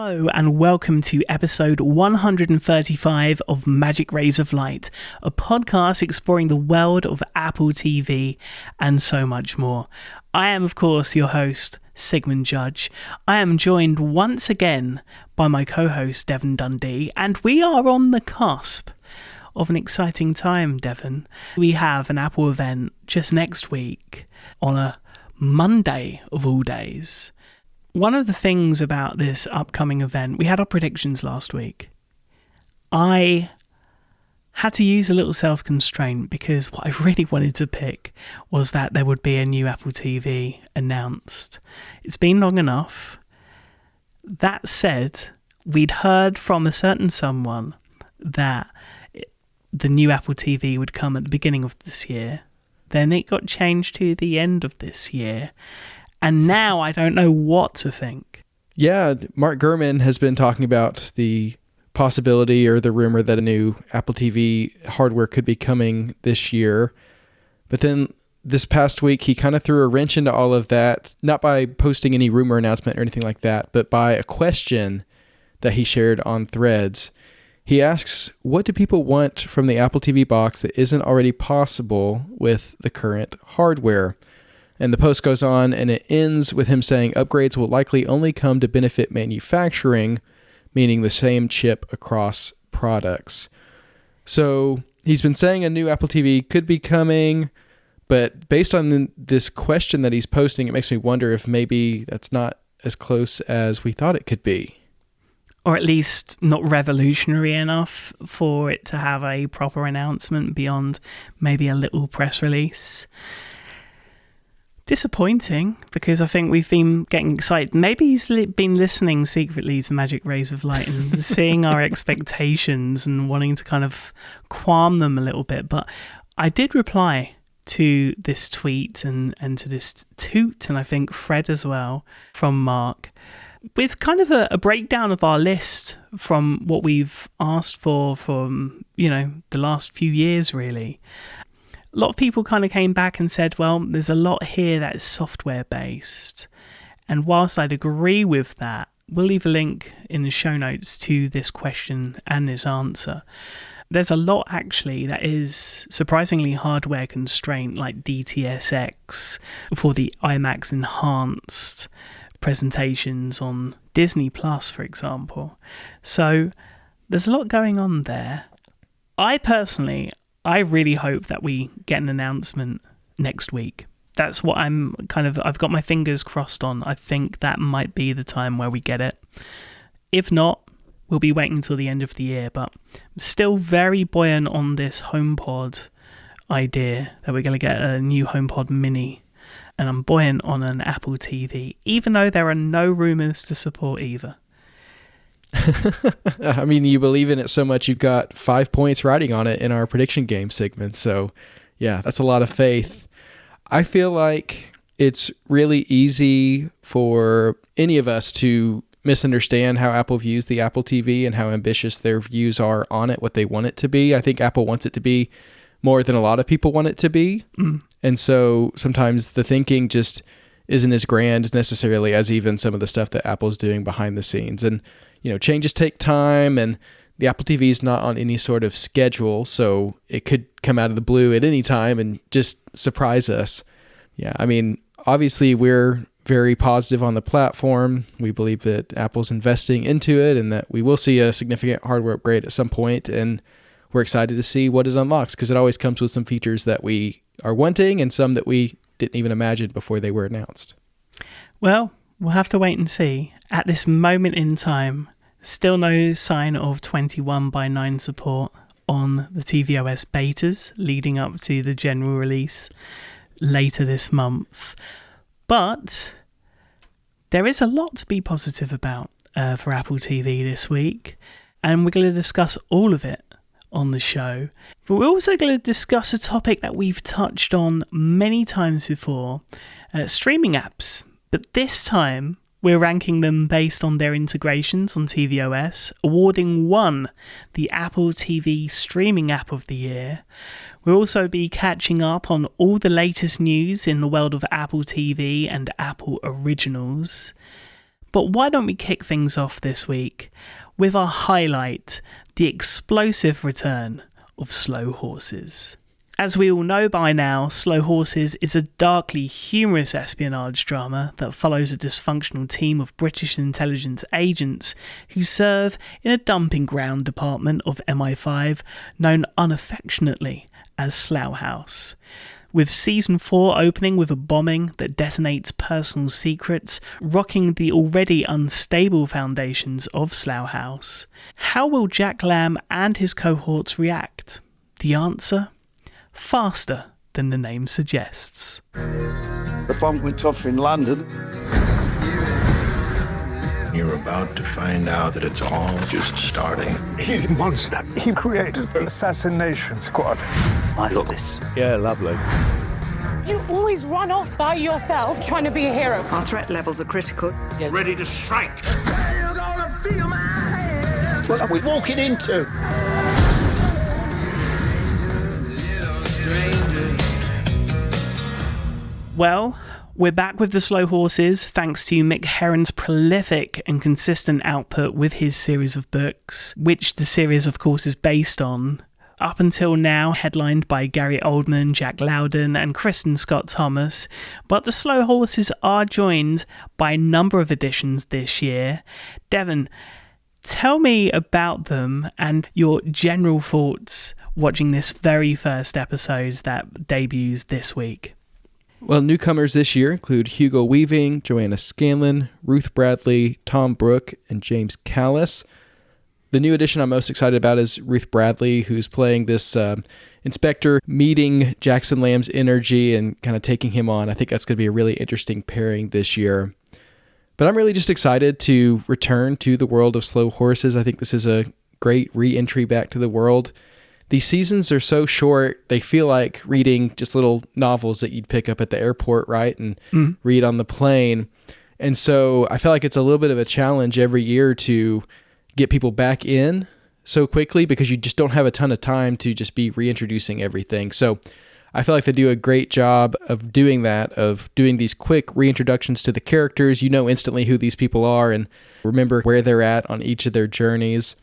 Hello and welcome to episode 135 of Magic Rays of Light, a podcast exploring the world of Apple TV and so much more. I am, of course, your host, Sigmund Judge. I am joined once again by my co-host, Devon Dundee, and we are on the cusp of an exciting time, Devon. We have an Apple event just next week on a Monday of all days. One of the things about this upcoming event, we had our predictions last week. I had to use a little self-constraint because what I really wanted to pick was that there would be a new Apple TV announced. It's been long enough. That said, we'd heard from a certain someone that the new Apple TV would come at the beginning of this year. Then it got changed to the end of this year. And now I don't know what to think. Yeah, Mark Gurman has been talking about the possibility or the rumor that a new Apple TV hardware could be coming this year. But then this past week, he kind of threw a wrench into all of that, not by posting any rumor announcement or anything like that, but by a question that he shared on Threads. He asks, what do people want from the Apple TV box that isn't already possible with the current hardware? And the post goes on and it ends with him saying upgrades will likely only come to benefit manufacturing, meaning the same chip across products. So he's been saying a new Apple TV could be coming, but based on this question that he's posting, it makes me wonder if maybe that's not as close as we thought it could be. Or at least not revolutionary enough for it to have a proper announcement beyond maybe a little press release. Disappointing, because I think we've been getting excited. Maybe he's been listening secretly to Magic Rays of Light and seeing our expectations and wanting to kind of qualm them a little bit. But I did reply to this tweet and to this toot, and I think Fred as well, from Mark, with kind of a breakdown of our list from what we've asked for from, the last few years, really. A lot of people kind of came back and said, well, there's a lot here that is software based. And whilst I'd agree with that, we'll leave a link in the show notes to this question and this answer. There's a lot actually that is surprisingly hardware constrained, like DTSX for the IMAX enhanced presentations on Disney Plus, for example. So there's a lot going on there. I really hope that we get an announcement next week. That's what I've got my fingers crossed on. I think that might be the time where we get it. If not, we'll be waiting until the end of the year, but I'm still very buoyant on this HomePod idea that we're going to get a new HomePod mini, and I'm buoyant on an Apple TV, even though there are no rumors to support either. I mean, you believe in it so much, you've got 5 points riding on it in our prediction game segment. So yeah, that's a lot of faith. I feel like it's really easy for any of us to misunderstand how Apple views the Apple TV and how ambitious their views are on it, what they want it to be. I think Apple wants it to be more than a lot of people want it to be. And so sometimes the thinking just isn't as grand necessarily as even some of the stuff that Apple's doing behind the scenes. And changes take time, and the Apple TV is not on any sort of schedule, so it could come out of the blue at any time and just surprise us. Yeah, I mean, obviously we're very positive on the platform. We believe that Apple's investing into it and that we will see a significant hardware upgrade at some point, and we're excited to see what it unlocks because it always comes with some features that we are wanting and some that we didn't even imagine before they were announced. Well, we'll have to wait and see. At this moment in time, still no sign of 21:9 support on the tvOS betas leading up to the general release later this month. But there is a lot to be positive about for Apple TV this week, and we're going to discuss all of it on the show. But we're also going to discuss a topic that we've touched on many times before, streaming apps. But this time, we're ranking them based on their integrations on tvOS, awarding one the Apple TV Streaming App of the Year. We'll also be catching up on all the latest news in the world of Apple TV and Apple Originals. But why don't we kick things off this week with our highlight, the explosive return of Slow Horses. As we all know by now, Slow Horses is a darkly humorous espionage drama that follows a dysfunctional team of British intelligence agents who serve in a dumping ground department of MI5 known unaffectionately as Slough House. With Season 4 opening with a bombing that detonates personal secrets, rocking the already unstable foundations of Slough House, how will Jack Lamb and his cohorts react? The answer? Faster than the name suggests. The bomb went off in London. You're about to find out that it's all just starting. He's a monster. He created an assassination squad. I got this. Yeah, lovely. You always run off by yourself trying to be a hero. Our threat levels are critical. Ready to strike. What are we walking into? Well, we're back with the Slow Horses thanks to Mick Herron's prolific and consistent output with his series of books, which the series of course is based on. Up until now headlined by Gary Oldman, Jack Lowden and Kristen Scott Thomas, but the Slow Horses are joined by a number of additions this year. Devon, tell me about them and your general thoughts watching this very first episode that debuts this week. Well, newcomers this year include Hugo Weaving, Joanna Scanlon, Ruth Bradley, Tom Brooke, and James Callis. The new addition I'm most excited about is Ruth Bradley, who's playing this inspector, meeting Jackson Lamb's energy and kind of taking him on. I think that's going to be a really interesting pairing this year. But I'm really just excited to return to the world of Slow Horses. I think this is a great re-entry back to the world. These seasons are so short, they feel like reading just little novels that you'd pick up at the airport, right? And read on the plane. And so I feel like it's a little bit of a challenge every year to get people back in so quickly because you just don't have a ton of time to just be reintroducing everything. So I feel like they do a great job of doing that, of doing these quick reintroductions to the characters. You know instantly who these people are and remember where they're at on each of their journeys.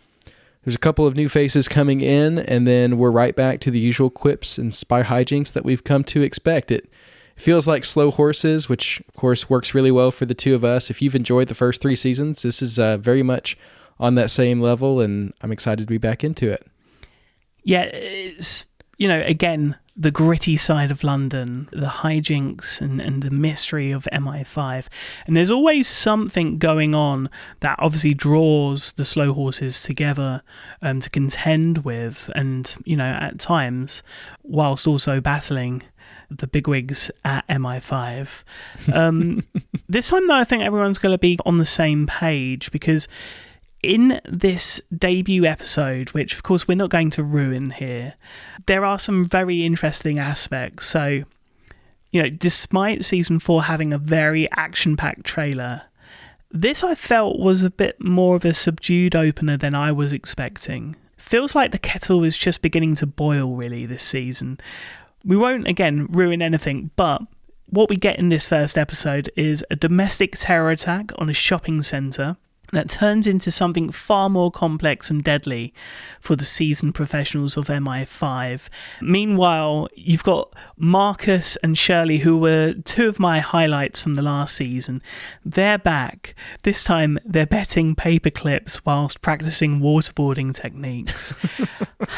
There's a couple of new faces coming in, and then we're right back to the usual quips and spy hijinks that we've come to expect. It feels like Slow Horses, which of course works really well for the two of us. If you've enjoyed the first 3 seasons, this is very much on that same level, and I'm excited to be back into it. Yeah, it's, again, the gritty side of London, the hijinks and the mystery of MI5. And there's always something going on that obviously draws the Slow Horses together to contend with and, at times, whilst also battling the bigwigs at MI5. This time, though, I think everyone's going to be on the same page because in this debut episode, which of course we're not going to ruin here, there are some very interesting aspects. So, despite season 4 having a very action-packed trailer, this I felt was a bit more of a subdued opener than I was expecting. Feels like the kettle is just beginning to boil really this season. We won't, again, ruin anything, but what we get in this first episode is a domestic terror attack on a shopping centre that turns into something far more complex and deadly for the seasoned professionals of MI5. Meanwhile, you've got Marcus and Shirley, who were 2 of my highlights from the last season. They're back. This time, they're betting paper clips whilst practicing waterboarding techniques.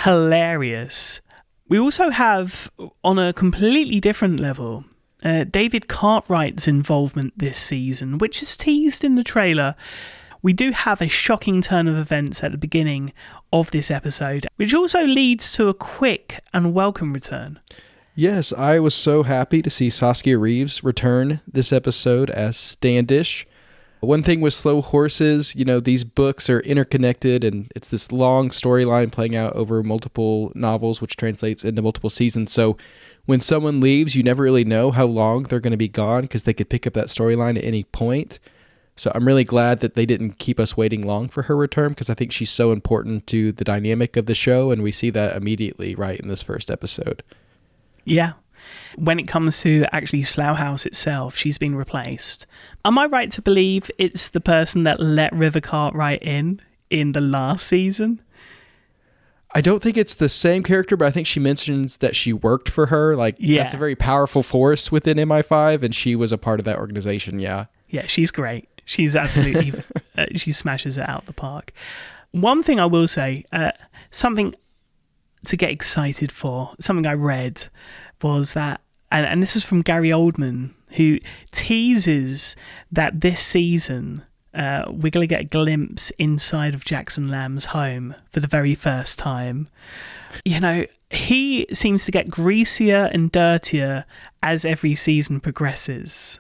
Hilarious. We also have, on a completely different level, David Cartwright's involvement this season, which is teased in the trailer. We do have a shocking turn of events at the beginning of this episode, which also leads to a quick and welcome return. Yes, I was so happy to see Saskia Reeves return this episode as Standish. One thing with Slow Horses, these books are interconnected and it's this long storyline playing out over multiple novels, which translates into multiple seasons. So when someone leaves, you never really know how long they're going to be gone because they could pick up that storyline at any point. So I'm really glad that they didn't keep us waiting long for her return because I think she's so important to the dynamic of the show, and we see that immediately right in this first episode. Yeah. When it comes to actually Slough House itself, she's been replaced. Am I right to believe it's the person that let River Cartwright in the last season? I don't think it's the same character, but I think she mentions that she worked for her. That's a very powerful force within MI5, and she was a part of that organization, yeah. Yeah, she's great. She's absolutely... she smashes it out the park. One thing I will say, something to get excited for, something I read, was that, and this is from Gary Oldman, who teases that this season... we're going to get a glimpse inside of Jackson Lamb's home for the very first time. You know, he seems to get greasier and dirtier as every season progresses.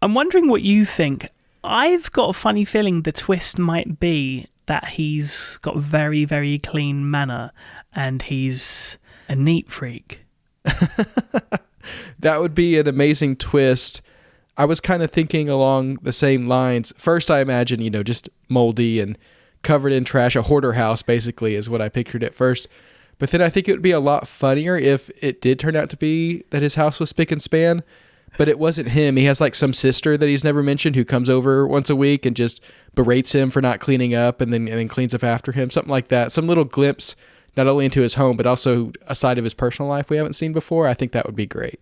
I'm wondering what you think. I've got a funny feeling the twist might be that he's got very, very clean manner and he's a neat freak. That would be an amazing twist. I was kind of thinking along the same lines. First, I imagine, just moldy and covered in trash. A hoarder house, basically, is what I pictured at first. But then I think it would be a lot funnier if it did turn out to be that his house was spick and span, but it wasn't him. He has some sister that he's never mentioned who comes over once a week and just berates him for not cleaning up and then cleans up after him. Something like that. Some little glimpse, not only into his home, but also a side of his personal life we haven't seen before. I think that would be great.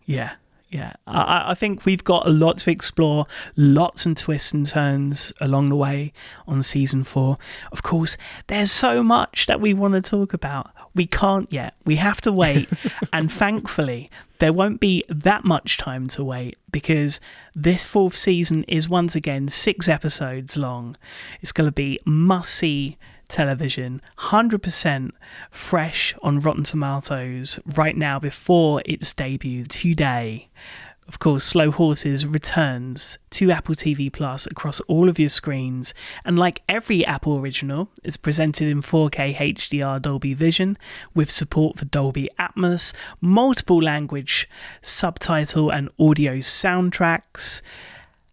Yeah. Yeah, I think we've got a lot to explore, lots and twists and turns along the way on season 4. Of course, there's so much that we want to talk about. We can't yet. We have to wait. And thankfully, there won't be that much time to wait because this 4th season is once again 6 episodes long. It's going to be must-see television, 100% fresh on Rotten Tomatoes right now before its debut today. Of course, Slow Horses returns to Apple TV Plus across all of your screens, and like every Apple original, it's presented in 4K HDR Dolby Vision with support for Dolby Atmos, multiple language subtitle and audio soundtracks,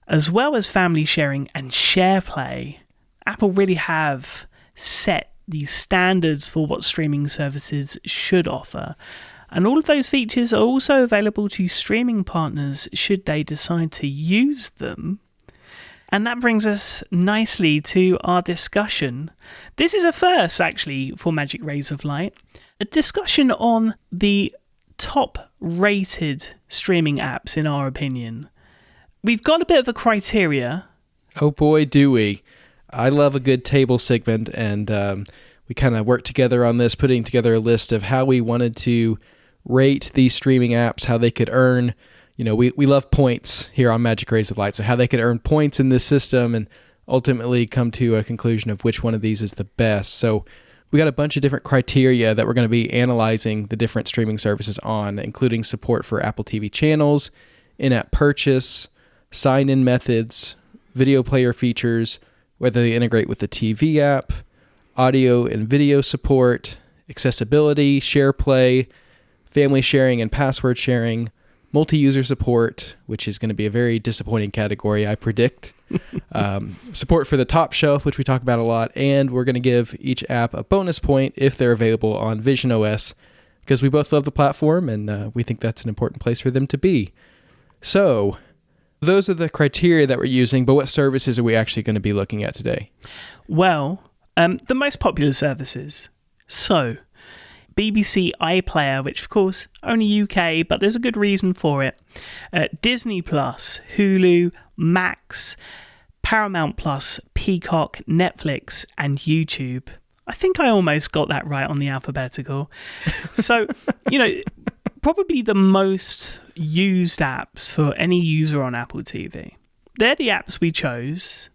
as well as family sharing and share play. Apple really have set these standards for what streaming services should offer. And all of those features are also available to streaming partners should they decide to use them. And that brings us nicely to our discussion. This is a first, actually, for Magic Rays of Light. A discussion on the top rated streaming apps, in our opinion. We've got a bit of a criteria. Oh boy, do we. I love a good table, Sigmund, and we kind of worked together on this, putting together a list of how we wanted to rate these streaming apps, how they could earn, we love points here on Magic Rays of Light, so how they could earn points in this system and ultimately come to a conclusion of which one of these is the best. So we got a bunch of different criteria that we're going to be analyzing the different streaming services on, including support for Apple TV channels, in-app purchase, sign-in methods, video player features, whether they integrate with the TV app, audio and video support, accessibility, share play, family sharing and password sharing, multi-user support, which is going to be a very disappointing category, I predict, support for the top shelf, which we talk about a lot, and we're going to give each app a bonus point if they're available on Vision OS, because we both love the platform, and we think that's an important place for them to be. So those are the criteria that we're using, but what services are we actually going to be looking at today? Well, the most popular services. So, BBC iPlayer, which of course only UK, but there's a good reason for it. Disney Plus, Hulu, Max, Paramount Plus, Peacock, Netflix, and YouTube. I think I almost got that right on the alphabetical. So, probably the most used apps for any user on Apple TV. They're the apps we chose.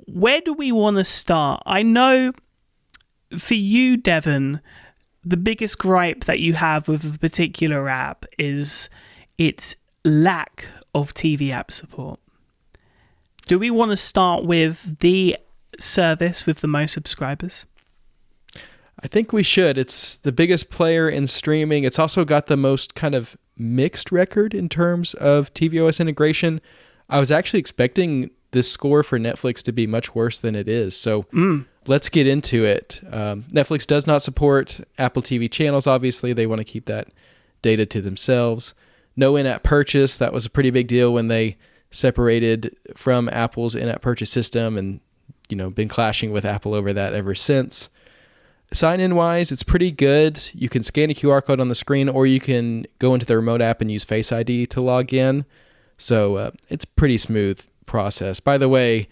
Where do we want to start? I know for you, Devon, the biggest gripe that you have with a particular app is its lack of TV app support. Do we want to start with the service with the most subscribers? I think we should. It's the biggest player in streaming. It's also got the most kind of mixed record in terms of tvOS integration. I was actually expecting this score for Netflix to be much worse than it is. So let's get into it. Netflix does not support Apple TV channels, obviously. They want to keep that data to themselves. No in-app purchase. That was a pretty big deal when they separated from Apple's in-app purchase system and, been clashing with Apple over that ever since. Sign-in wise, it's pretty good. You can scan a QR code on the screen, or you can go into the remote app and use Face ID to log in. So it's a pretty smooth process. By the way,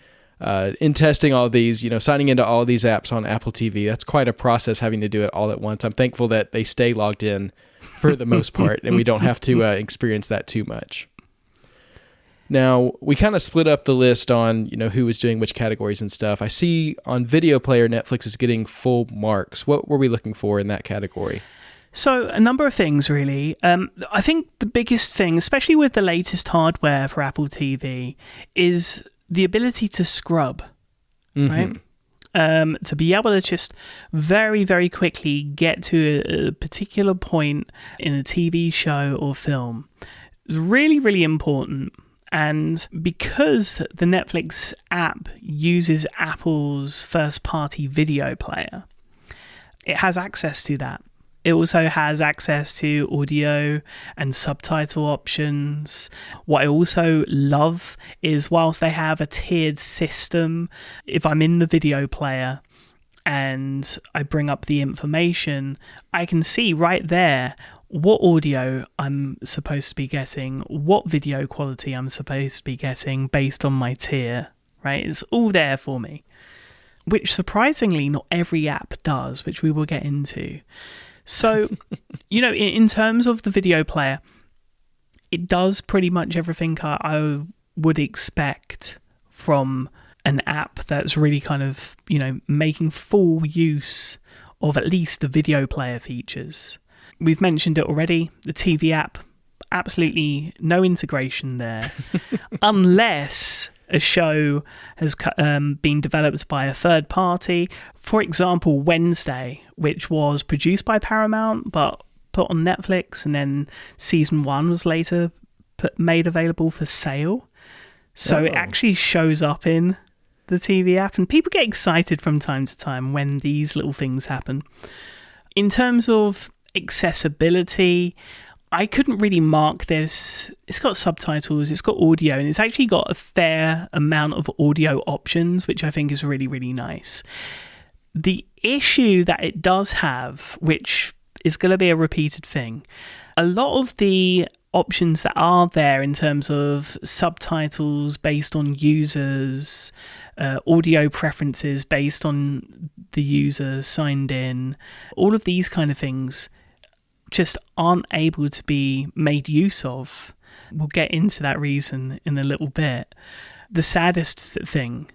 in testing all of these, signing into all of these apps on Apple TV, that's quite a process having to do it all at once. I'm thankful that they stay logged in for the most part, and we don't have to experience that too much. Now, we kind of split up the list on, who was doing which categories and stuff. I see on Video Player, Netflix is getting full marks. What were we looking for in that category? So a number of things, really. I think the biggest thing, especially with the latest hardware for Apple TV, is the ability to scrub, right? To be able to just very, very quickly get to a particular point in a TV show or film is really, really important. And because the Netflix app uses Apple's first-party video player, it has access to that. It also has access to audio and subtitle options. What I also love is whilst they have a tiered system, if I'm in the video player and I bring up the information, I can see right there what audio I'm supposed to be getting, what video quality I'm supposed to be getting based on my tier, right? It's all there for me, which surprisingly not every app does, which we will get into. So, in terms of the video player, it does pretty much everything I would expect from an app that's really kind of, making full use of at least the video player features. We've mentioned it already, the TV app, absolutely no integration there, unless a show has been developed by a third party. For example, Wednesday, which was produced by Paramount but put on Netflix, and then season 1 was later made available for sale. So It actually shows up in the TV app, and people get excited from time to time when these little things happen. In terms of accessibility, I couldn't really mark this. It's got subtitles, it's got audio, and it's actually got a fair amount of audio options, which I think is really, really nice. The issue that it does have, which is going to be a repeated thing, a lot of the options that are there in terms of subtitles based on users, audio preferences based on the user signed in, all of these kind of things just aren't able to be made use of. We'll get into that reason in a little bit. The saddest thing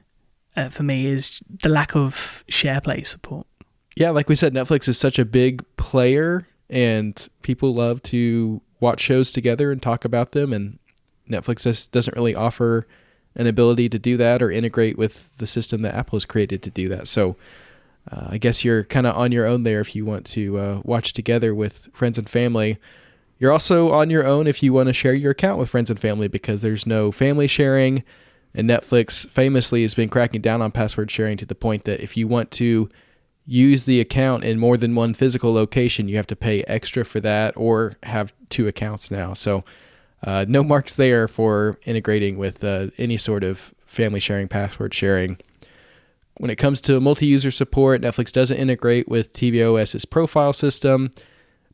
for me is the lack of SharePlay support. Yeah, like we said, Netflix is such a big player, and people love to watch shows together and talk about them, and Netflix just doesn't really offer an ability to do that or integrate with the system that Apple has created to do that. So I guess you're kind of on your own there if you want to watch together with friends and family. You're also on your own if you want to share your account with friends and family, because there's no family sharing, and Netflix famously has been cracking down on password sharing to the point that if you want to use the account in more than one physical location, you have to pay extra for that or have 2 accounts now. So no marks there for integrating with any sort of family sharing, password sharing. When it comes to multi-user support, Netflix doesn't integrate with tvOS's profile system.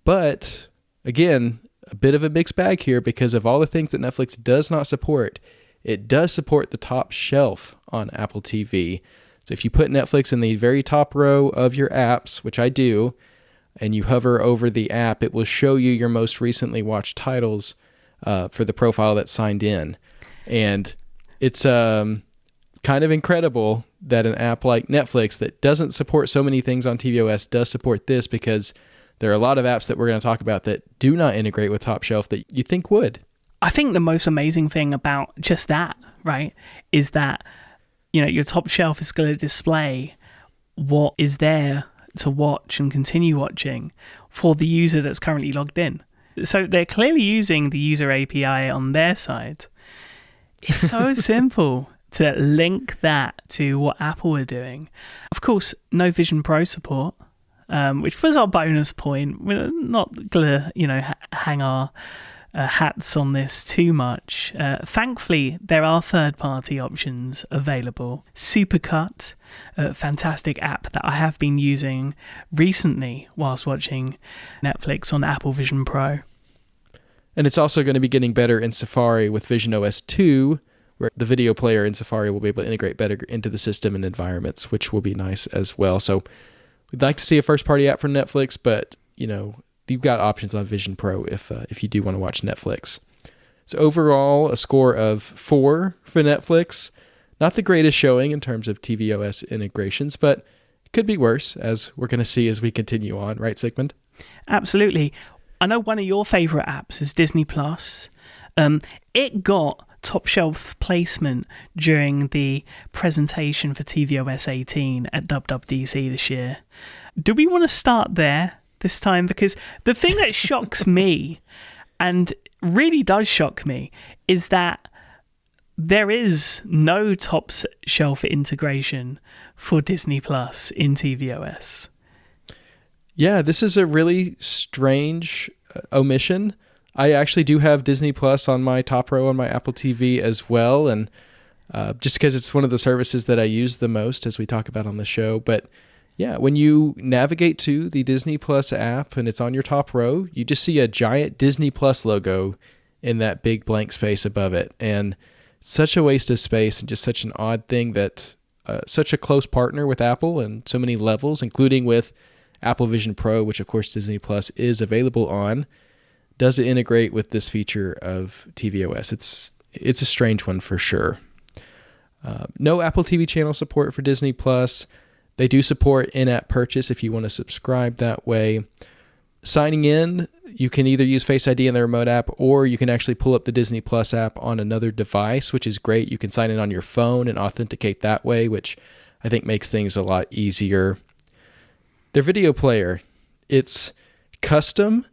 But again, a bit of a mixed bag here, because of all the things that Netflix does not support, it does support the top shelf on Apple TV. So if you put Netflix in the very top row of your apps, which I do, and you hover over the app, it will show you your most recently watched titles for the profile that's signed in. And it's kind of incredible that an app like Netflix that doesn't support so many things on tvOS does support this, because there are a lot of apps that we're going to talk about that do not integrate with Top Shelf that you think would. I think the most amazing thing about just that, right, is that, your Top Shelf is going to display what is there to watch and continue watching for the user that's currently logged in. So they're clearly using the user API on their side. It's so simple to link that to what Apple are doing. Of course, no Vision Pro support, which was our bonus point. We're not going to, hang our hats on this too much. Thankfully, there are third-party options available. Supercut, a fantastic app that I have been using recently whilst watching Netflix on Apple Vision Pro. And it's also going to be getting better in Safari with Vision OS 2, where the video player in Safari will be able to integrate better into the system and environments, which will be nice as well. So we'd like to see a first-party app from Netflix, but, you've got options on Vision Pro if you do want to watch Netflix. So overall, a score of 4 for Netflix. Not the greatest showing in terms of tvOS integrations, but it could be worse, as we're going to see as we continue on, right, Sigmund? Absolutely. I know one of your favourite apps is Disney+. It got top shelf placement during the presentation for tvOS 18 at WWDC this year. Do we want to start there this time? Because the thing that shocks me, and really does shock me, is that there is no top shelf integration for Disney Plus in tvOS. Yeah, this is a really strange omission. I actually do have Disney Plus on my top row on my Apple TV as well, and just because it's one of the services that I use the most, as we talk about on the show. But yeah, when you navigate to the Disney Plus app and it's on your top row, you just see a giant Disney Plus logo in that big blank space above it. And it's such a waste of space and just such an odd thing that such a close partner with Apple and so many levels, including with Apple Vision Pro, which of course Disney Plus is available on, doesn't integrate with this feature of tvOS. It's a strange one for sure. No Apple TV channel support for Disney Plus. They do support in-app purchase if you want to subscribe that way. Signing in, you can either use Face ID in the remote app, or you can actually pull up the Disney Plus app on another device, which is great. You can sign in on your phone and authenticate that way, which I think makes things a lot easier. Their video player, it's custom,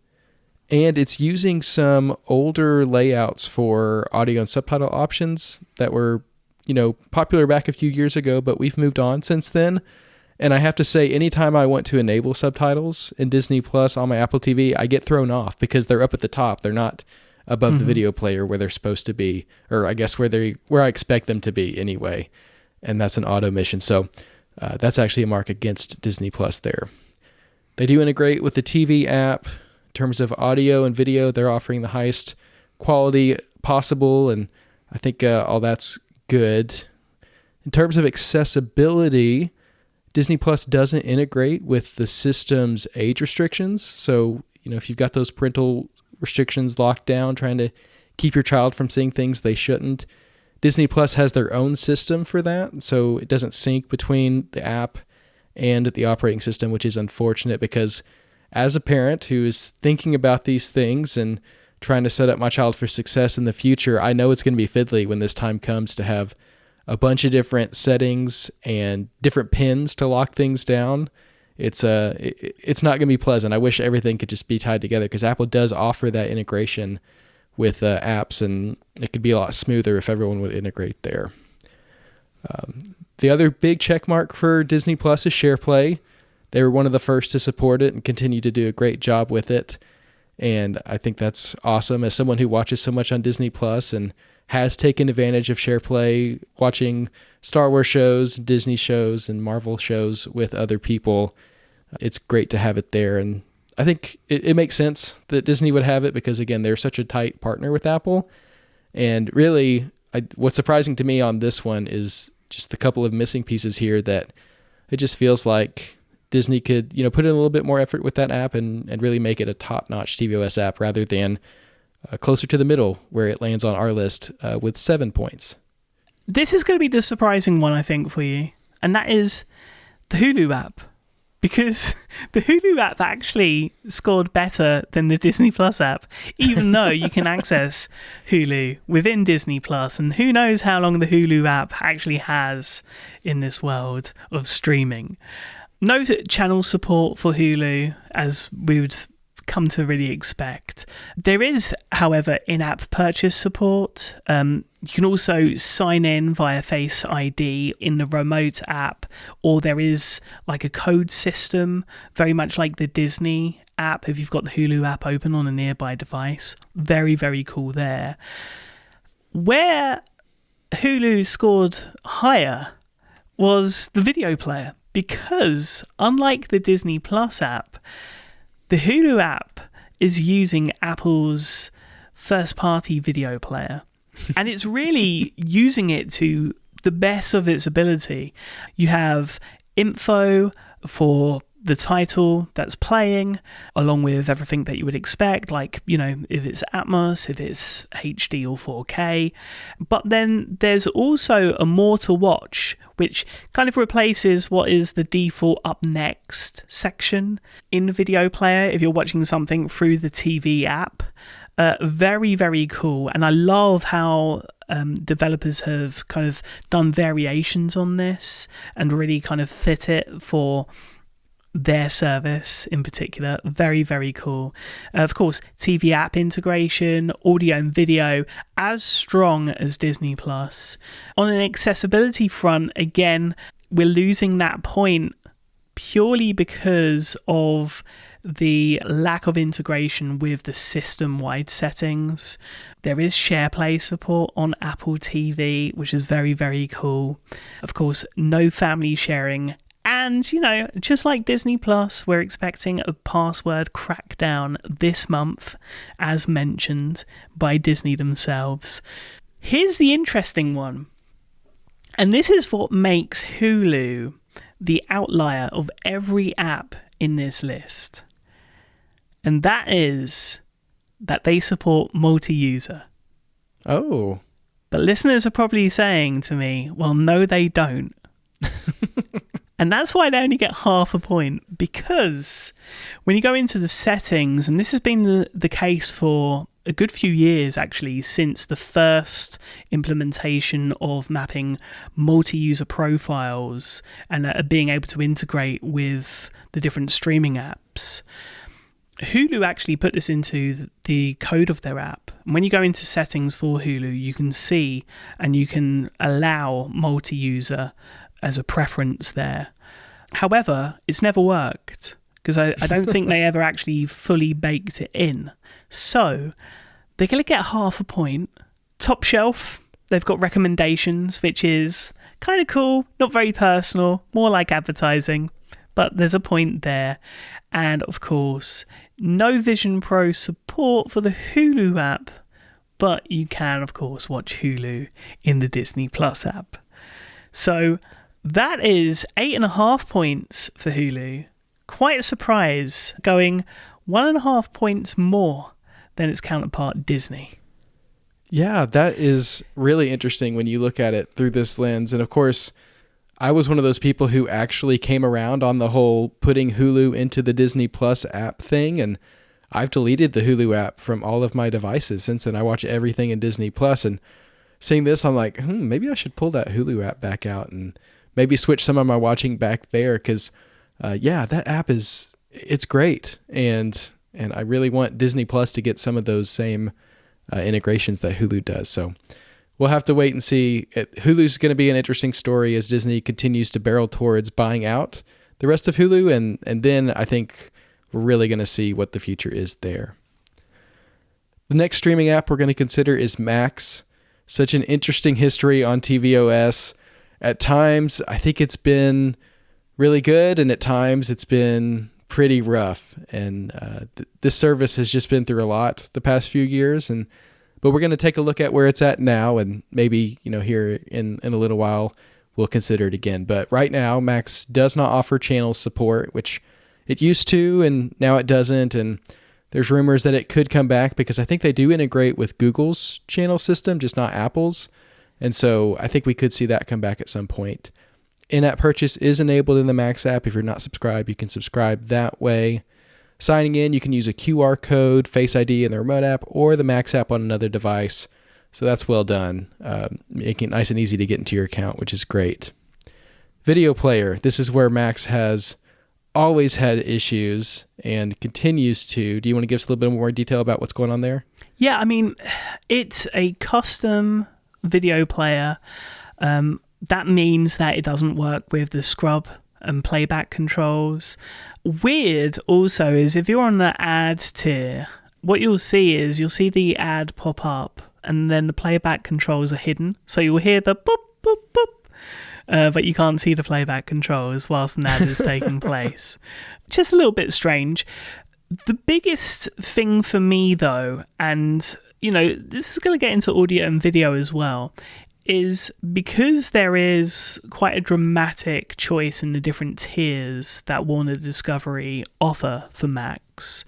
and it's using some older layouts for audio and subtitle options that were, popular back a few years ago, but we've moved on since then. And I have to say, anytime I want to enable subtitles in Disney Plus on my Apple TV, I get thrown off because they're up at the top. They're not above the video player where they're supposed to be, or I guess where I expect them to be anyway. And that's an auto mission. So that's actually a mark against Disney Plus there. They do integrate with the TV app. In terms of audio and video, they're offering the highest quality possible, and I think all that's good. In terms of accessibility, Disney Plus doesn't integrate with the system's age restrictions. So, if you've got those parental restrictions locked down, trying to keep your child from seeing things they shouldn't, Disney Plus has their own system for that. So it doesn't sync between the app and the operating system, which is unfortunate because as a parent who is thinking about these things and trying to set up my child for success in the future, I know it's going to be fiddly when this time comes to have a bunch of different settings and different pins to lock things down. It's not going to be pleasant. I wish everything could just be tied together because Apple does offer that integration with apps, and it could be a lot smoother if everyone would integrate there. The other big check mark for Disney Plus is SharePlay. They were one of the first to support it and continue to do a great job with it. And I think that's awesome. As someone who watches so much on Disney Plus and has taken advantage of SharePlay, watching Star Wars shows, Disney shows, and Marvel shows with other people, it's great to have it there. And I think it makes sense that Disney would have it because, again, they're such a tight partner with Apple. And really, what's surprising to me on this one is just a couple of missing pieces here that it just feels like Disney could, put in a little bit more effort with that app and really make it a top-notch tvOS app rather than closer to the middle where it lands on our list with 7 points. This is going to be the surprising one, I think, for you. And that is the Hulu app. Because the Hulu app actually scored better than the Disney Plus app, even though you can access Hulu within Disney Plus, and who knows how long the Hulu app actually has in this world of streaming. No channel support for Hulu, as we would come to really expect. There is, however, in-app purchase support. You can also sign in via Face ID in the remote app, or there is like a code system, very much like the Disney app if you've got the Hulu app open on a nearby device. Very, very cool there. Where Hulu scored higher was the video player, because unlike the Disney Plus app, the Hulu app is using Apple's first-party video player. And it's really using it to the best of its ability. You have info for the title that's playing, along with everything that you would expect, like, you know, if it's Atmos, if it's HD or 4K. But then there's also a more to watch, which kind of replaces what is the default up next section in the video player if you're watching something through the TV app. Very, very cool. And I love how developers have kind of done variations on this and really kind of fit it for their service in particular. Very, very cool. Of course, TV app integration, audio and video as strong as Disney Plus. On an accessibility front, again, we're losing that point purely because of the lack of integration with the system-wide settings. There is SharePlay support on Apple TV, which is very, very cool. Of course, no family sharing. And, you know, just like Disney Plus, we're expecting a password crackdown this month, as mentioned by Disney themselves. Here's the interesting one. And this is what makes Hulu the outlier of every app in this list. And that is that they support multi-user. Oh. But listeners are probably saying to me, well, no, they don't. And that's why they only get half a point, because when you go into the settings, and this has been the case for a good few years actually, since the first implementation of mapping multi-user profiles and being able to integrate with the different streaming apps, Hulu actually put this into the code of their app. And when you go into settings for Hulu, you can see and you can allow multi-user as a preference there. However, it's never worked, because I don't think they ever actually fully baked it in. So they're going to get half a point. Top shelf, they've got recommendations, which is kind of cool, not very personal, more like advertising, but there's a point there. And of course, no Vision Pro support for the Hulu app, but you can, of course, watch Hulu in the Disney Plus app. So that is 8.5 points for Hulu. Quite a surprise, going 1.5 points more than its counterpart Disney. Yeah, that is really interesting when you look at it through this lens. And of course, I was one of those people who actually came around on the whole putting Hulu into the Disney Plus app thing. And I've deleted the Hulu app from all of my devices since then. I watch everything in Disney Plus, and seeing this, I'm like, maybe I should pull that Hulu app back out and maybe switch some of my watching back there. Because, that app it's great. And I really want Disney Plus to get some of those same integrations that Hulu does. So we'll have to wait and see. Hulu's going to be an interesting story as Disney continues to barrel towards buying out the rest of Hulu. And then I think we're really going to see what the future is there. The next streaming app we're going to consider is Max. Such an interesting history on tvOS. At times, I think it's been really good, and at times it's been pretty rough. And this service has just been through a lot the past few years. But we're going to take a look at where it's at now, and maybe, here in a little while, we'll consider it again. But right now, Max does not offer channel support, which it used to, and now it doesn't. And there's rumors that it could come back, because I think they do integrate with Google's channel system, just not Apple's. And so I think we could see that come back at some point. In-app purchase is enabled in the Max app. If you're not subscribed, you can subscribe that way. Signing in, you can use a QR code, Face ID in the remote app, or the Max app on another device. So that's well done, making it nice and easy to get into your account, which is great. Video player. This is where Max has always had issues and continues to. Do you want to give us a little bit more detail about what's going on there? Yeah, I mean, it's a custom video player. That means that it doesn't work with the scrub and playback controls. Weird also is if you're on the ad tier, what you'll see is you'll see the ad pop up and then the playback controls are hidden. So you'll hear the boop, boop, boop, but you can't see the playback controls whilst an ad is taking place. Just a little bit strange. The biggest thing for me though, and this is going to get into audio and video as well, is because there is quite a dramatic choice in the different tiers that Warner Discovery offer for Macs,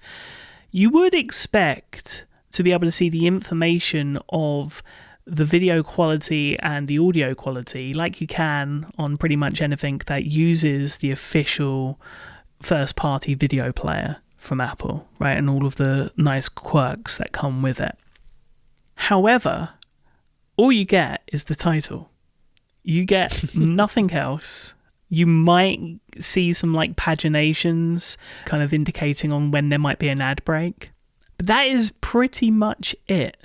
you would expect to be able to see the information of the video quality and the audio quality like you can on pretty much anything that uses the official first-party video player from Apple, right? And all of the nice quirks that come with it. However, all you get is the title. You get nothing else. You might see some paginations kind of indicating on when there might be an ad break. But that is pretty much it.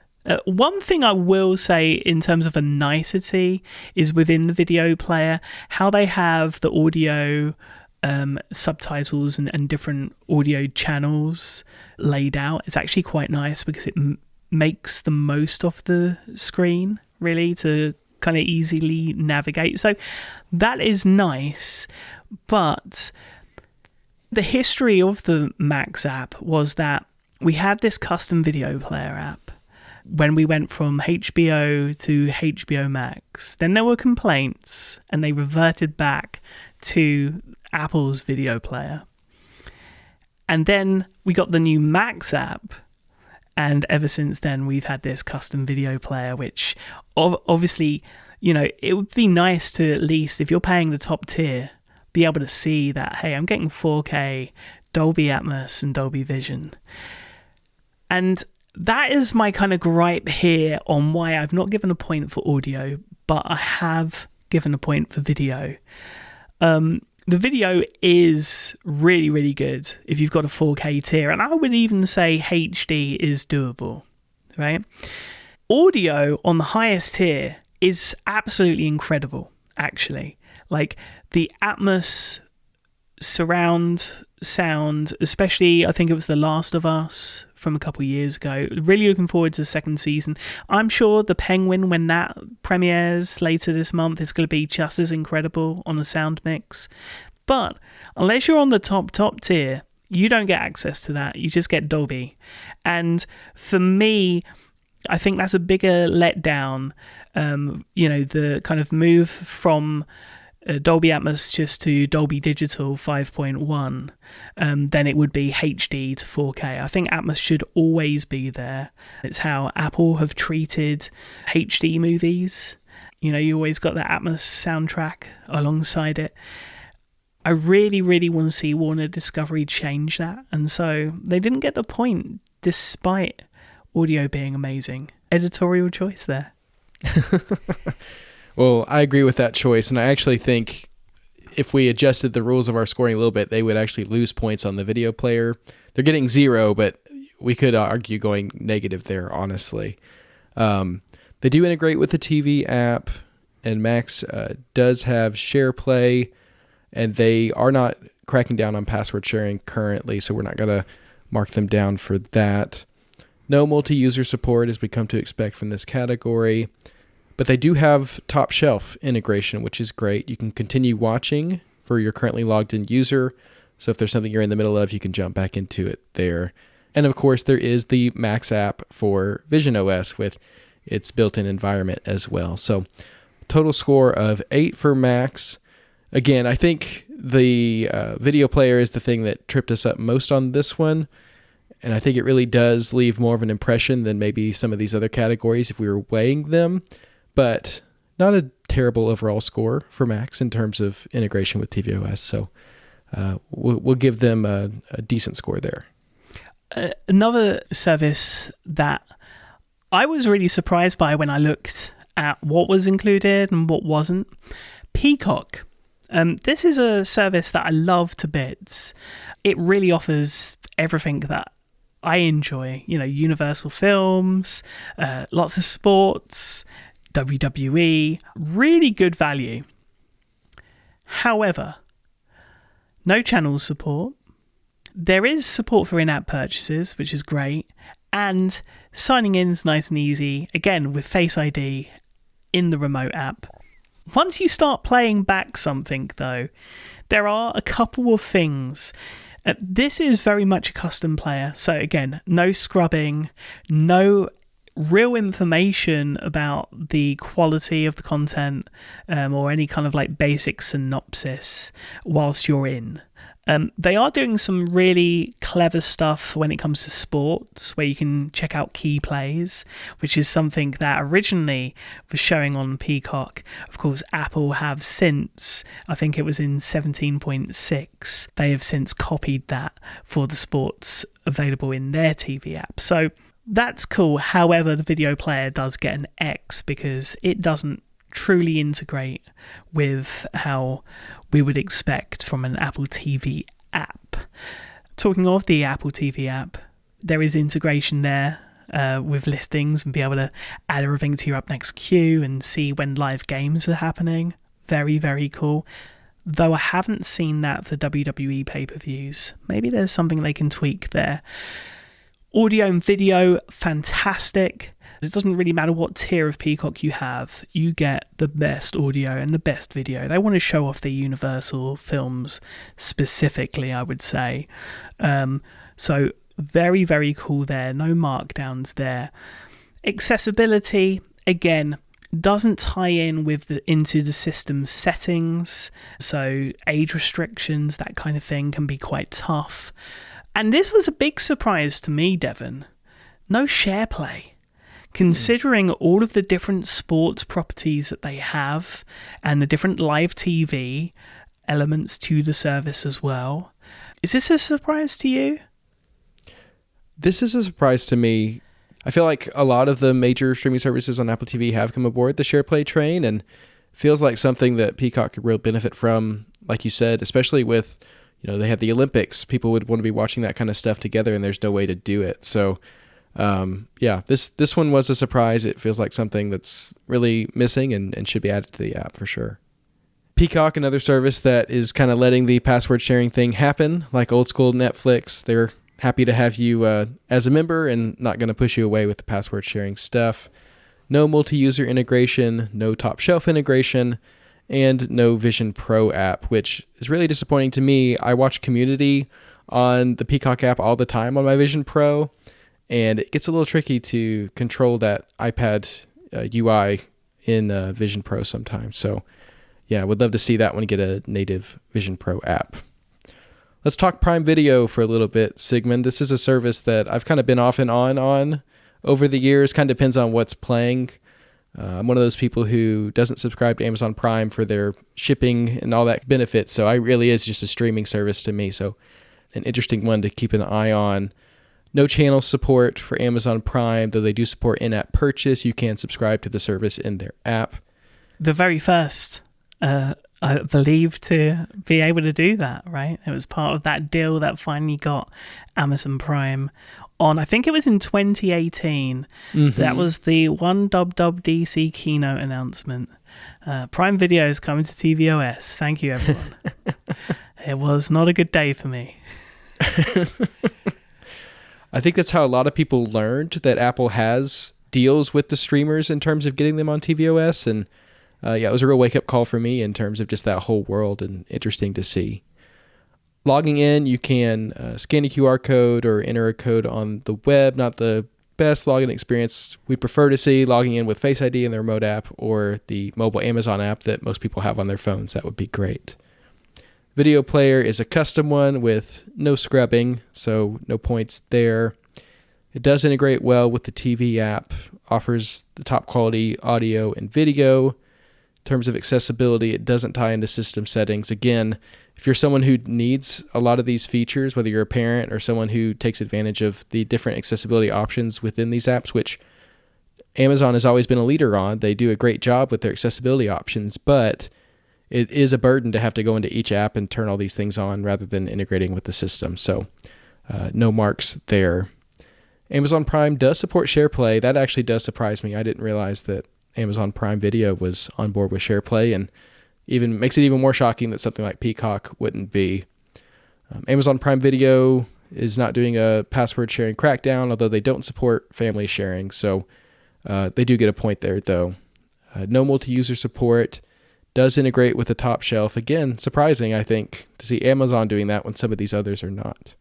One thing I will say in terms of a nicety is within the video player, how they have the audio subtitles and different audio channels laid out. It's actually quite nice because it makes the most of the screen, really, to kind of easily navigate. So that is nice, but the history of the Max app was that we had this custom video player app when we went from HBO to HBO Max. Then there were complaints and they reverted back to Apple's video player. And then we got the new Max app, and ever since then we've had this custom video player, which obviously, it would be nice to, at least if you're paying the top tier, be able to see that, hey, I'm getting 4K, Dolby Atmos and Dolby Vision. And that is my kind of gripe here on why I've not given a point for audio, but I have given a point for video. The video is really, really good if you've got a 4K tier, and I would even say HD is doable, right? Audio on the highest tier is absolutely incredible, actually. The Atmos surround sound, especially I think it was The Last of Us from a couple of years ago. Really looking forward to the second season. I'm sure The Penguin, when that premieres later this month, is going to be just as incredible on the sound mix. But unless you're on the top tier, you don't get access to that. You just get Dolby. And for me, I think that's a bigger letdown. The kind of move from Dolby Atmos just to Dolby Digital 5.1 than it would be HD to 4K. I think Atmos should always be there. It's how Apple have treated HD movies. You always got the Atmos soundtrack alongside it. I really, really want to see Warner Discovery change that. And so they didn't get the point despite audio being amazing. Editorial choice there. Well, I agree with that choice, and I actually think if we adjusted the rules of our scoring a little bit, they would actually lose points on the video player. They're getting 0, but we could argue going negative there, honestly. They do integrate with the TV app, and Max does have SharePlay, and they are not cracking down on password sharing currently, so we're not going to mark them down for that. No multi-user support, as we come to expect from this category. But they do have top shelf integration, which is great. You can continue watching for your currently logged in user. So if there's something you're in the middle of, you can jump back into it there. And of course, there is the Max app for Vision OS with its built-in environment as well. So total score of 8 for Max. Again, I think the video player is the thing that tripped us up most on this one. And I think it really does leave more of an impression than maybe some of these other categories if we were weighing them. But not a terrible overall score for Max in terms of integration with tvOS. So we'll give them a decent score there. Another service that I was really surprised by when I looked at what was included and what wasn't, Peacock. This is a service that I love to bits. It really offers everything that I enjoy. Universal films, lots of sports, WWE, really good value. However, no channel support. There is support for in-app purchases, which is great, and signing in is nice and easy, again with Face ID in the remote app. Once you start playing back something, though, there are a couple of things. This is very much a custom player, so again, no scrubbing, no real information about the quality of the content or any kind of like basic synopsis whilst you're in. They are doing some really clever stuff when it comes to sports, where you can check out key plays, which is something that originally was showing on Peacock. Of course, Apple have since, I think it was in 17.6, they have since copied that for the sports available in their TV app. So that's cool. However, the video player does get an X because it doesn't truly integrate with how we would expect from an Apple TV app. Talking of the Apple TV app, there is integration there with listings and be able to add everything to your up next queue and see when live games are happening. Very, very cool. Though I haven't seen that for WWE pay-per-views. Maybe there's something they can tweak there. Audio and video, fantastic. It doesn't really matter what tier of Peacock you have, you get the best audio and the best video. They want to show off their Universal films specifically, I would say. So very, very cool there. No markdowns there. Accessibility, again, doesn't tie in with into the system settings. So age restrictions, that kind of thing can be quite tough. And this was a big surprise to me, Devon. No share play. Considering all of the different sports properties that they have and the different live TV elements to the service as well. Is this a surprise to you? This is a surprise to me. I feel like a lot of the major streaming services on Apple TV have come aboard the SharePlay train, and feels like something that Peacock could really benefit from, like you said, especially with, they had the Olympics. People would want to be watching that kind of stuff together, and there's no way to do it. So this one was a surprise. It feels like something that's really missing and should be added to the app for sure. Peacock, another service that is kind of letting the password sharing thing happen, like old school Netflix. They're happy to have you as a member and not going to push you away with the password sharing stuff. No multi-user integration, no top shelf integration, and no Vision Pro app, which is really disappointing to me. I watch Community on the Peacock app all the time on my Vision Pro, and it gets a little tricky to control that iPad UI in Vision Pro sometimes. So yeah, I would love to see that one get a native Vision Pro app. Let's talk Prime Video for a little bit, Sigmund. This is a service that I've kind of been off and on over the years. Kind of depends on what's playing. I'm one of those people who doesn't subscribe to Amazon Prime for their shipping and all that benefits. So it really is just a streaming service to me. So an interesting one to keep an eye on. No channel support for Amazon Prime, though they do support in-app purchase. You can subscribe to the service in their app. The very first, I believe, to be able to do that, right? It was part of that deal that finally got Amazon Prime on. I think it was in 2018. Mm-hmm. That was the one WWDC keynote announcement. Prime Video is coming to tvOS. Thank you, everyone. It was not a good day for me. I think that's how a lot of people learned that Apple has deals with the streamers in terms of getting them on tvOS. And it was a real wake-up call for me in terms of just that whole world, and interesting to see. Logging in, you can scan a QR code or enter a code on the web. Not the best login experience. We prefer to see logging in with Face ID in the remote app or the mobile Amazon app that most people have on their phones. That would be great. Video player is a custom one with no scrubbing, so no points there. It does integrate well with the TV app, offers the top quality audio and video. In terms of accessibility, it doesn't tie into system settings. Again, if you're someone who needs a lot of these features, whether you're a parent or someone who takes advantage of the different accessibility options within these apps, which Amazon has always been a leader on, they do a great job with their accessibility options, but it is a burden to have to go into each app and turn all these things on rather than integrating with the system. So no marks there. Amazon Prime does support SharePlay. That actually does surprise me. I didn't realize that Amazon Prime Video was on board with SharePlay, and even makes it even more shocking that something like Peacock wouldn't be. Amazon Prime Video is not doing a password sharing crackdown, although they don't support family sharing. So they do get a point there, though. No multi-user support. Does integrate with the top shelf. Again, surprising, I think, to see Amazon doing that when some of these others are not.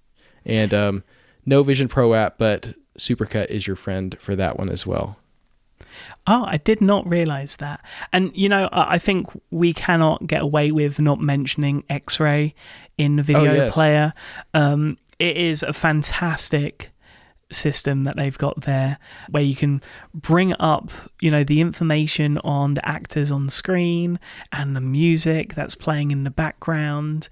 And no Vision Pro app, but Supercut is your friend for that one as well. Oh, I did not realize that. And, I think we cannot get away with not mentioning X-Ray in the video player. It is a fantastic system that they've got there where you can bring up, the information on the actors on screen and the music that's playing in the background.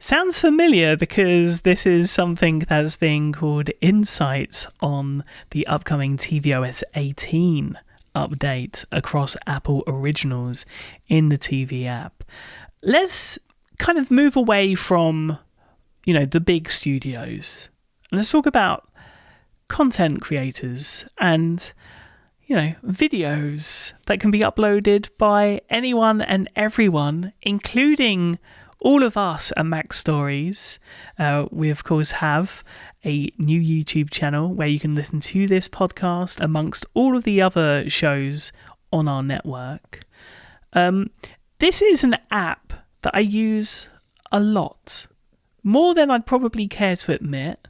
Sounds familiar because this is something that's being called Insights on the upcoming tvOS 18 update across Apple Originals in the TV app. Let's kind of move away from, the big studios. And let's talk about content creators and, videos that can be uploaded by anyone and everyone, including all of us at Mac Stories. We, of course, have a new YouTube channel where you can listen to this podcast amongst all of the other shows on our network. This is an app that I use a lot, more than I'd probably care to admit.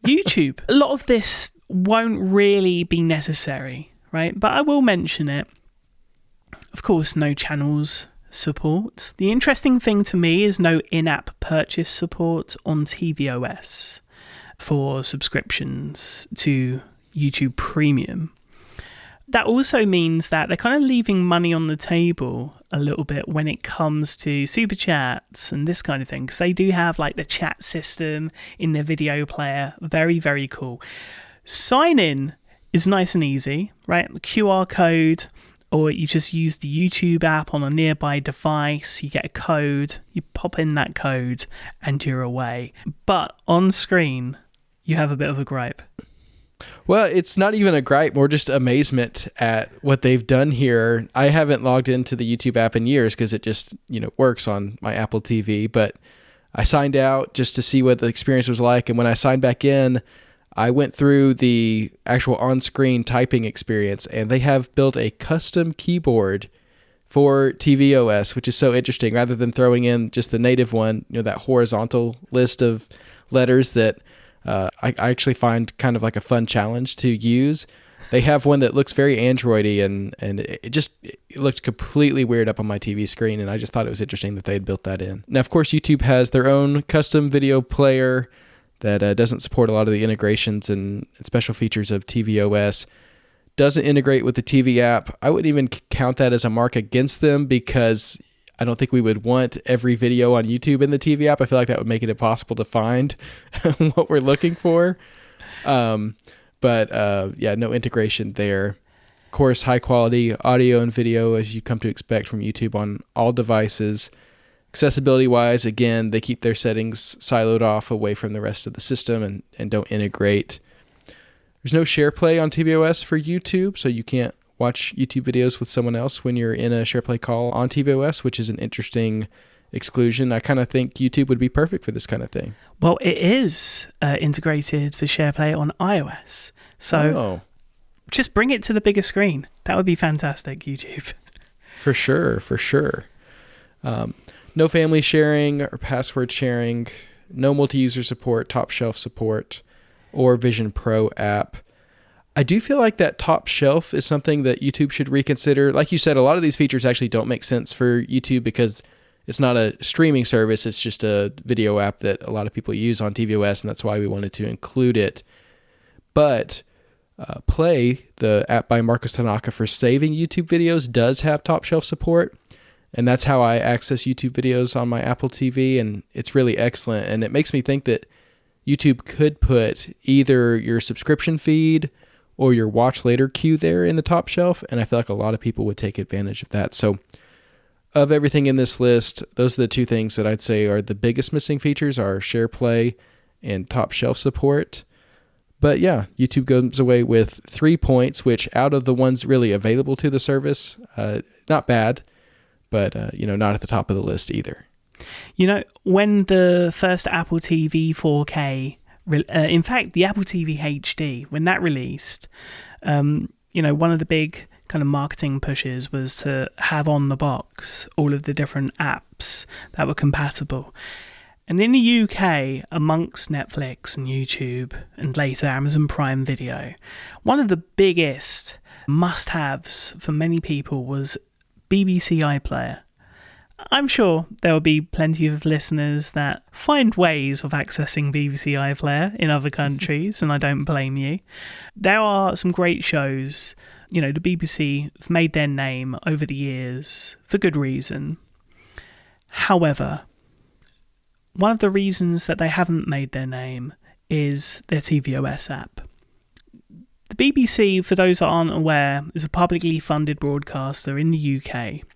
YouTube. A lot of this won't really be necessary, right? But I will mention it. Of course, no channels support. The interesting thing to me is no in-app purchase support on tvOS for subscriptions to YouTube Premium. That also means that they're kind of leaving money on the table a little bit when it comes to super chats and this kind of thing, because they do have like the chat system in their video player. Very, very cool. Sign in is nice and easy, right? The QR code, or you just use the YouTube app on a nearby device. You get a code, you pop in that code, and you're away. But on screen, you have a bit of a gripe. Well, it's not even a gripe, more just amazement at what they've done here. I haven't logged into the YouTube app in years because it just, works on my Apple TV. But I signed out just to see what the experience was like. And when I signed back in, I went through the actual on-screen typing experience, and they have built a custom keyboard for tvOS, which is so interesting. Rather than throwing in just the native one, that horizontal list of letters that I actually find kind of like a fun challenge to use. They have one that looks very Android-y, and it looked completely weird up on my TV screen, and I just thought it was interesting that they had built that in. Now, of course, YouTube has their own custom video player that doesn't support a lot of the integrations and special features of tvOS. Doesn't integrate with the TV app. I wouldn't even count that as a mark against them because I don't think we would want every video on YouTube in the TV app. I feel like that would make it impossible to find what we're looking for. But no integration there. Of course, high quality audio and video as you come to expect from YouTube on all devices. Accessibility wise, again, they keep their settings siloed off away from the rest of the system and don't integrate. There's no SharePlay on tvOS for YouTube, so you can't watch YouTube videos with someone else when you're in a SharePlay call on tvOS, which is an interesting exclusion. I kind of think YouTube would be perfect for this kind of thing. Well, it is integrated for SharePlay on iOS. So just bring it to the bigger screen. That would be fantastic, YouTube. For sure. No family sharing or password sharing, no multi-user support, top shelf support, or Vision Pro app. I do feel like that top shelf is something that YouTube should reconsider. Like you said, a lot of these features actually don't make sense for YouTube because it's not a streaming service. It's just a video app that a lot of people use on tvOS, and that's why we wanted to include it. But Play, the app by Marcus Tanaka for saving YouTube videos, does have top shelf support. And that's how I access YouTube videos on my Apple TV, and it's really excellent. And it makes me think that YouTube could put either your subscription feed or your watch later queue there in the top shelf, and I feel like a lot of people would take advantage of that. So of everything in this list, those are the two things that I'd say are the biggest missing features are SharePlay and top shelf support. But yeah, YouTube goes away with 3 points, which out of the ones really available to the service, not bad, but not at the top of the list either. When the first Apple TV 4K, in fact, the Apple TV HD, when that released, one of the big kind of marketing pushes was to have on the box all of the different apps that were compatible. And in the UK, amongst Netflix and YouTube and later Amazon Prime Video, one of the biggest must-haves for many people was BBC iPlayer. I'm sure there will be plenty of listeners that find ways of accessing BBC iPlayer in other countries, and I don't blame you. There are some great shows. The BBC have made their name over the years for good reason. However, one of the reasons that they haven't made their name is their tvOS app. The BBC, for those that aren't aware, is a publicly funded broadcaster in the UK.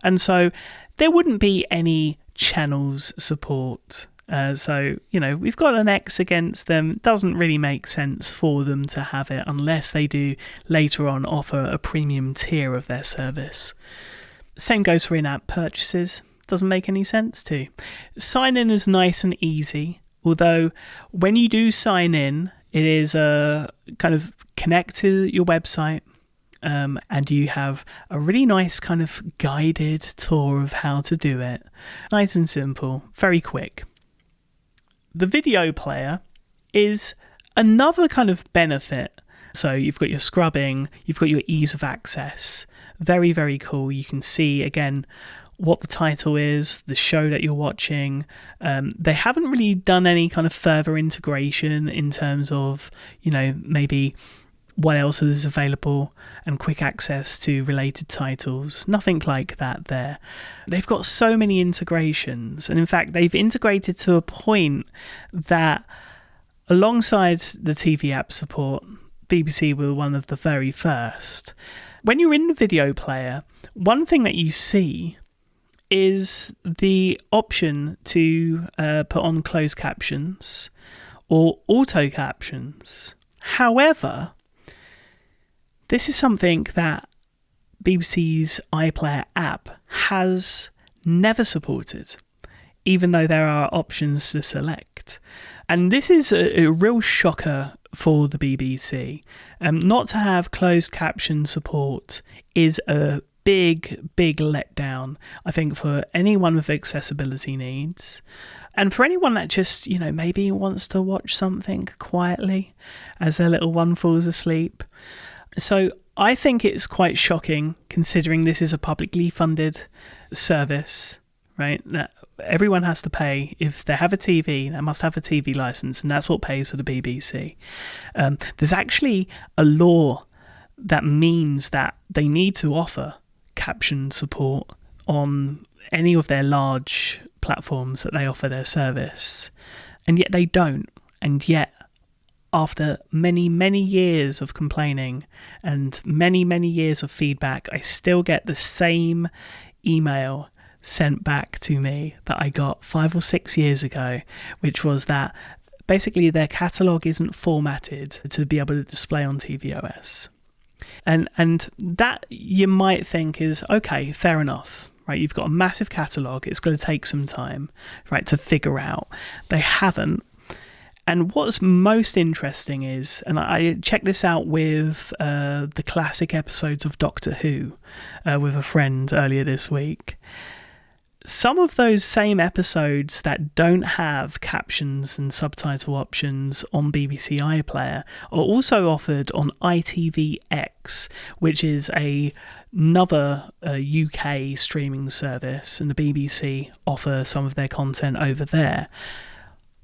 And so there wouldn't be any channels support. We've got an X against them. It doesn't really make sense for them to have it unless they do later on offer a premium tier of their service. Same goes for in-app purchases. Doesn't make any sense to. Sign in is nice and easy, although when you do sign in, it is a kind of connect to your website, and you have a really nice kind of guided tour of how to do it. Nice and simple, very quick. The video player is another kind of benefit. So you've got your scrubbing, you've got your ease of access. Very, very cool. You can see, again, what the title is, the show that you're watching. They haven't really done any kind of further integration in terms of, maybe what else is available and quick access to related titles. Nothing like that there. They've got so many integrations, and in fact, they've integrated to a point that alongside the TV app support, BBC were one of the very first. When you're in the video player, one thing that you see is the option to put on closed captions or auto captions. However, this is something that BBC's iPlayer app has never supported, even though there are options to select. And this is a real shocker for the BBC. Not to have closed caption support is a big letdown, I think, for anyone with accessibility needs. And for anyone that just, maybe wants to watch something quietly as their little one falls asleep. So I think it's quite shocking, considering this is a publicly funded service, right? That everyone has to pay. If they have a TV, they must have a TV license, and that's what pays for the BBC. There's actually a law that means that they need to offer caption support on any of their large platforms that they offer their service, and yet they don't. And yet, after many years of complaining and many years of feedback, I still get the same email sent back to me that I got 5 or 6 years ago, which was that basically their catalogue isn't formatted to be able to display on tvOS. And that you might think is, okay, fair enough, right? You've got a massive catalogue. It's going to take some time, right, to figure out. They haven't. And what's most interesting is, and I checked this out with the classic episodes of Doctor Who with a friend earlier this week. Some of those same episodes that don't have captions and subtitle options on BBC iPlayer are also offered on ITVX, which is another UK streaming service, and the BBC offer some of their content over there.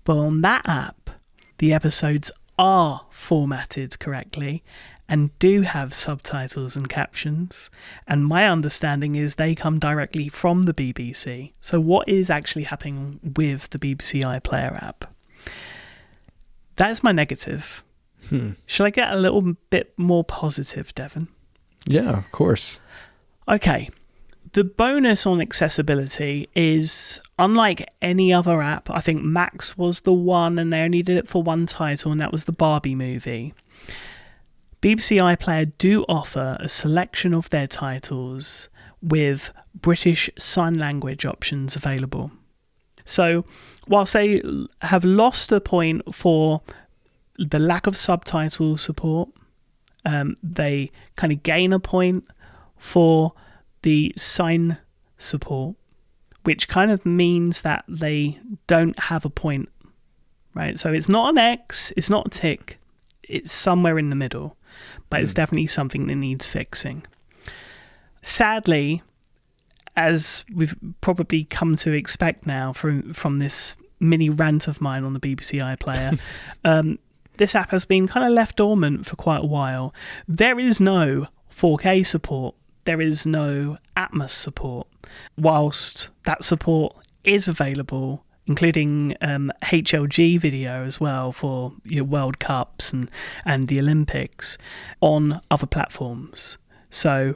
But on that app, the episodes are formatted correctly and do have subtitles and captions. And my understanding is they come directly from the BBC. So what is actually happening with the BBC iPlayer app? That's my negative. Shall I get a little bit more positive, Devon? Yeah, of course. Okay. The bonus on accessibility is, unlike any other app, I think Max was the one, and they only did it for one title, and that was the Barbie movie. BBC iPlayer do offer a selection of their titles with British Sign Language options available. So, whilst they have lost a point for the lack of subtitle support, they kind of gain a point for the sign support, which kind of means that they don't have a point, right? So it's not an X, it's not a tick, it's somewhere in the middle, but it's definitely something that needs fixing. Sadly, as we've probably come to expect now from this mini rant of mine on the BBC iPlayer, this app has been kind of left dormant for quite a while. There is no 4K support. There is no Atmos support. Whilst that support is available, including HLG video as well for your World Cups and the Olympics on other platforms. So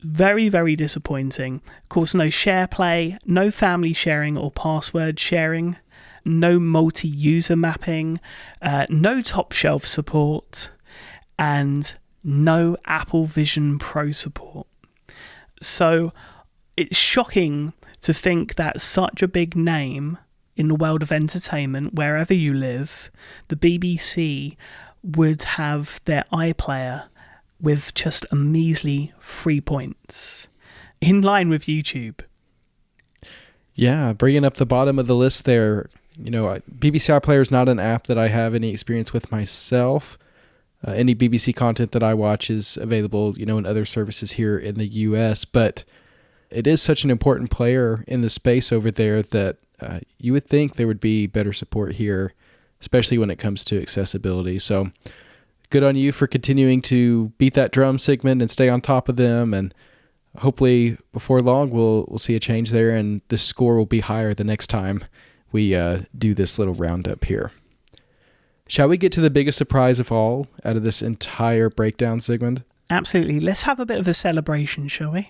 very, very disappointing. Of course, no share play, no family sharing or password sharing, no multi-user mapping, no top shelf support, and no Apple Vision Pro support. So it's shocking to think that such a big name in the world of entertainment, wherever you live, the BBC would have their iPlayer with just a measly 3 points, in line with YouTube. Yeah, bringing up the bottom of the list there. You know, BBC iPlayer is not an app that I have any experience with myself. Any BBC content that I watch is available, you know, in other services here in the US, but it is such an important player in the space over there that you would think there would be better support here, especially when it comes to accessibility. So good on you for continuing to beat that drum, Sigmund, and stay on top of them. And hopefully before long, we'll see a change there, and the score will be higher the next time we do this little roundup here. Shall we get to the biggest surprise of all out of this entire breakdown, Sigmund? Absolutely. Let's have a bit of a celebration, shall we?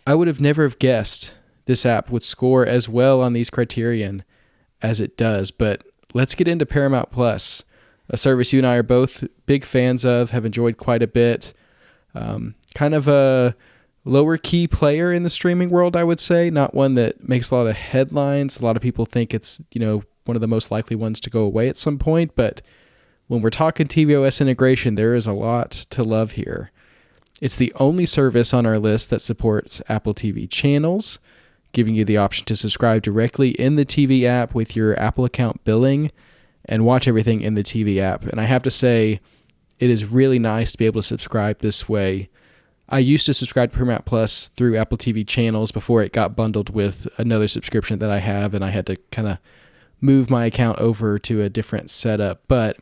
I would have never have guessed this app would score as well on these criterion as it does, but let's get into Paramount Plus, a service you and I are both big fans of, have enjoyed quite a bit. Kind of a lower key player in the streaming world, I would say. Not one that makes a lot of headlines. A lot of people think it's, you know, one of the most likely ones to go away at some point, but when we're talking tvOS integration, there is a lot to love here. It's the only service on our list that supports Apple TV channels, giving you the option to subscribe directly in the TV app with your Apple account billing and watch everything in the TV app. And I have to say, it is really nice to be able to subscribe this way. I used to subscribe to Paramount Plus through Apple TV channels before it got bundled with another subscription that I have, and I had to kind of move my account over to a different setup. But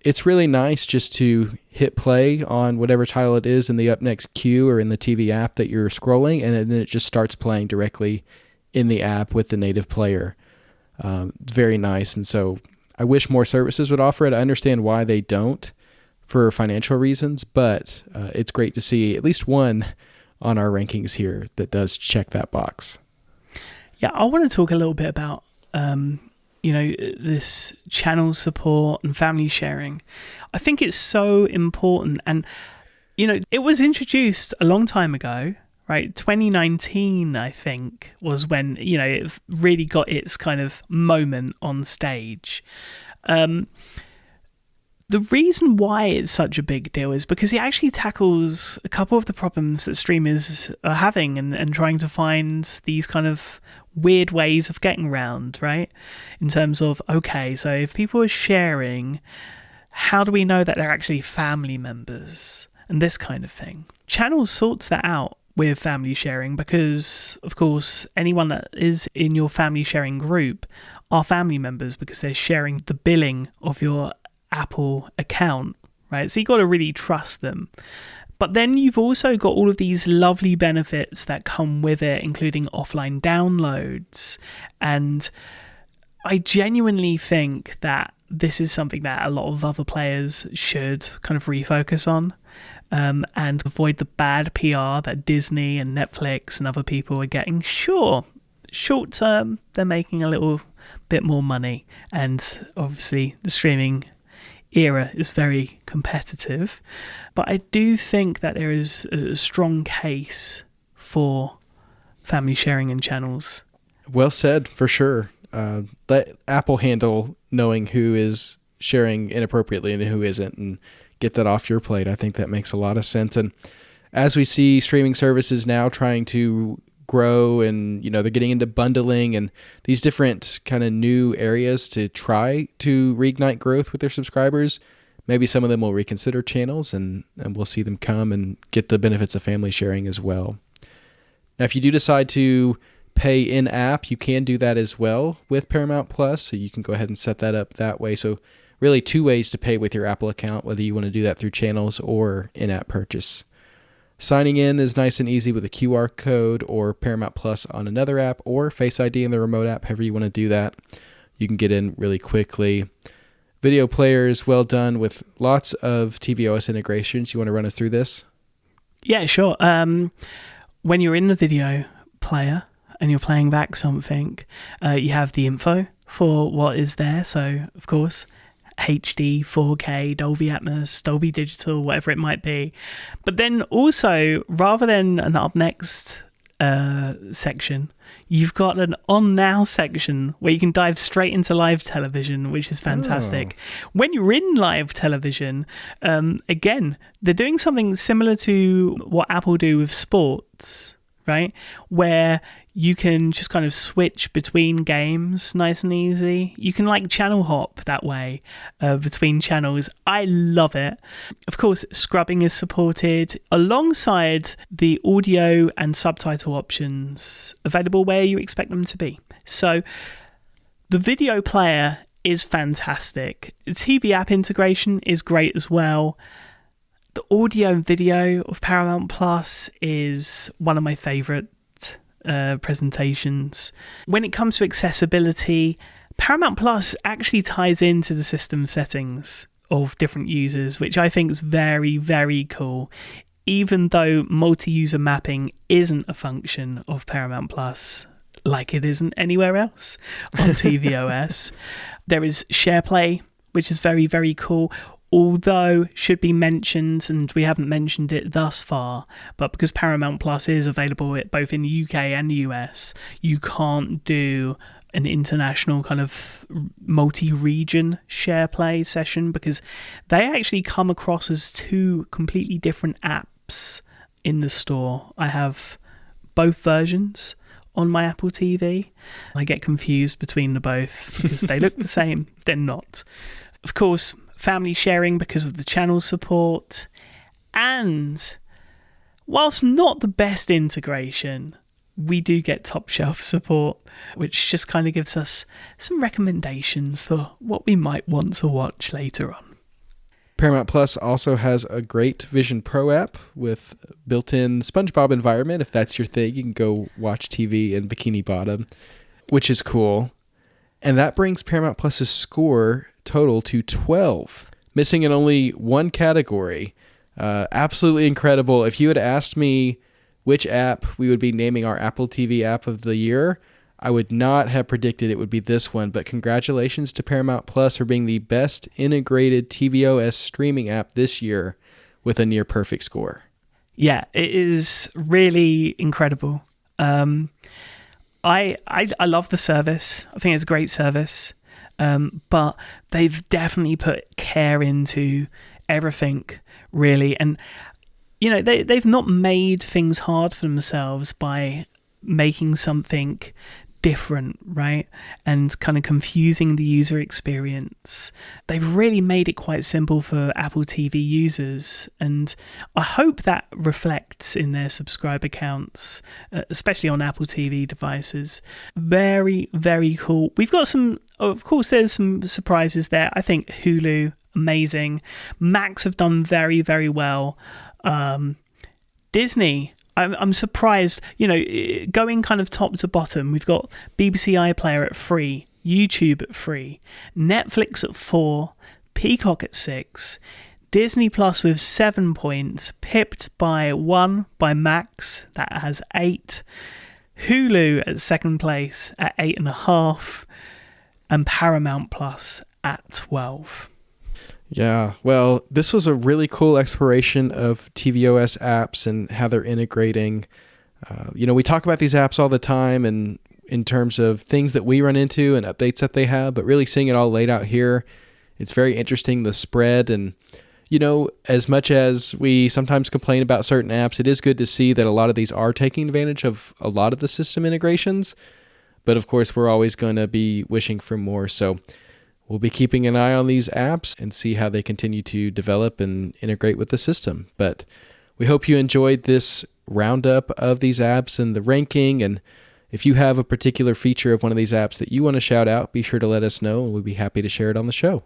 it's really nice just to hit play on whatever title it is in the up next queue or in the TV app that you're scrolling, and then it just starts playing directly in the app with the native player. It's very nice, and so I wish more services would offer it. I understand why they don't for financial reasons, but it's great to see at least one on our rankings here that does check that box. Yeah, I want to talk a little bit about this channel support and family sharing. I think it's so important, and it was introduced a long time ago, right? 2019, I think, was when it really got its kind of moment on stage. The reason why it's such a big deal is because it actually tackles a couple of the problems that streamers are having and trying to find these kind of weird ways of getting around, right? In terms of, okay, so if people are sharing, how do we know that they're actually family members and this kind of thing? Channels sorts that out with family sharing because, of course, anyone that is in your family sharing group are family members because they're sharing the billing of your Apple account, right? So you got to really trust them. But then you've also got all of these lovely benefits that come with it, including offline downloads. And I genuinely think that this is something that a lot of other players should kind of refocus on. and avoid the bad PR that Disney and Netflix and other people are getting. Sure, short term, they're making a little bit more money, and obviously the streaming era is very competitive, but I do think that there is a strong case for family sharing in channels. Well said, for sure. Let Apple handle knowing who is sharing inappropriately and who isn't, and get that off your plate. I think that makes a lot of sense. And as we see streaming services now trying to grow, and they're getting into bundling and these different kind of new areas to try to reignite growth with their subscribers, maybe some of them will reconsider channels, and we'll see them come and get the benefits of family sharing as well. Now, if you do decide to pay in-app, you can do that as well with Paramount Plus, so you can go ahead and set that up that way. So really 2 ways to pay with your Apple account, whether you want to do that through channels or in-app purchase. Signing in is nice and easy with a QR code or Paramount Plus on another app, or Face ID in the remote app, however you want to do that. You can get in really quickly. Video player is well done with lots of tvOS integrations. You want to run us through this? Yeah, sure. When you're in the video player and you're playing back something, you have the info for what is there. So, of course, HD, 4K, Dolby Atmos, Dolby Digital, whatever it might be. But then also, rather than an up next section, you've got an on now section where you can dive straight into live television, which is fantastic. When you're in live television, again, they're doing something similar to what Apple do with sports, right? Where you can just kind of switch between games nice and easy. You can channel hop that way between channels. I love it. Of course, scrubbing is supported alongside the audio and subtitle options available where you expect them to be. So the video player is fantastic. The TV app integration is great as well. The audio and video of Paramount Plus is one of my favorite presentations. When it comes to accessibility, Paramount Plus actually ties into the system settings of different users, which I think is very, very cool. Even though multi-user mapping isn't a function of Paramount Plus, like it isn't anywhere else on tvOS. There is SharePlay, which is very, very cool. Although should be mentioned, and we haven't mentioned it thus far, but because Paramount Plus is available both in the UK and the US, you can't do an international kind of multi-region SharePlay session because they actually come across as two completely different apps in the store. I have both versions on my Apple TV. I get confused between the both because they look the same. They're not. Of course, family sharing because of the channel support, and whilst not the best integration, we do get top shelf support, which just kind of gives us some recommendations for what we might want to watch later on. Paramount Plus also has a great Vision Pro app with built-in SpongeBob environment. If that's your thing, you can go watch TV in Bikini Bottom, which is cool. And that brings Paramount Plus's score total to 12, missing in only one category. Absolutely incredible. If you had asked me which app we would be naming our Apple TV app of the year, I would not have predicted it would be this one, but congratulations to Paramount Plus for being the best integrated tvOS streaming app this year with a near perfect score. Yeah, it is really incredible. I love the service. I think it's a great service. But they've definitely put care into everything, really. And, they've not made things hard for themselves by making something different, right? And kind of confusing the user experience. They've really made it quite simple for Apple TV users. And I hope that reflects in their subscriber counts, especially on Apple TV devices. Very, very cool. We've got of course, there's some surprises there. I think Hulu, amazing. Max have done very, very well. Disney, I'm surprised, going kind of top to bottom, we've got BBC iPlayer at 3, YouTube at 3, Netflix at 4, Peacock at 6, Disney Plus with 7 points, pipped by Max, that has 8. Hulu at second place at 8.5, and Paramount Plus at 12. Yeah, well, this was a really cool exploration of tvOS apps and how they're integrating. We talk about these apps all the time and in terms of things that we run into and updates that they have, but really seeing it all laid out here, it's very interesting, the spread. And, as much as we sometimes complain about certain apps, it is good to see that a lot of these are taking advantage of a lot of the system integrations. But of course, we're always going to be wishing for more. So we'll be keeping an eye on these apps and see how they continue to develop and integrate with the system. But we hope you enjoyed this roundup of these apps and the ranking. And if you have a particular feature of one of these apps that you want to shout out, be sure to let us know and we'll be happy to share it on the show.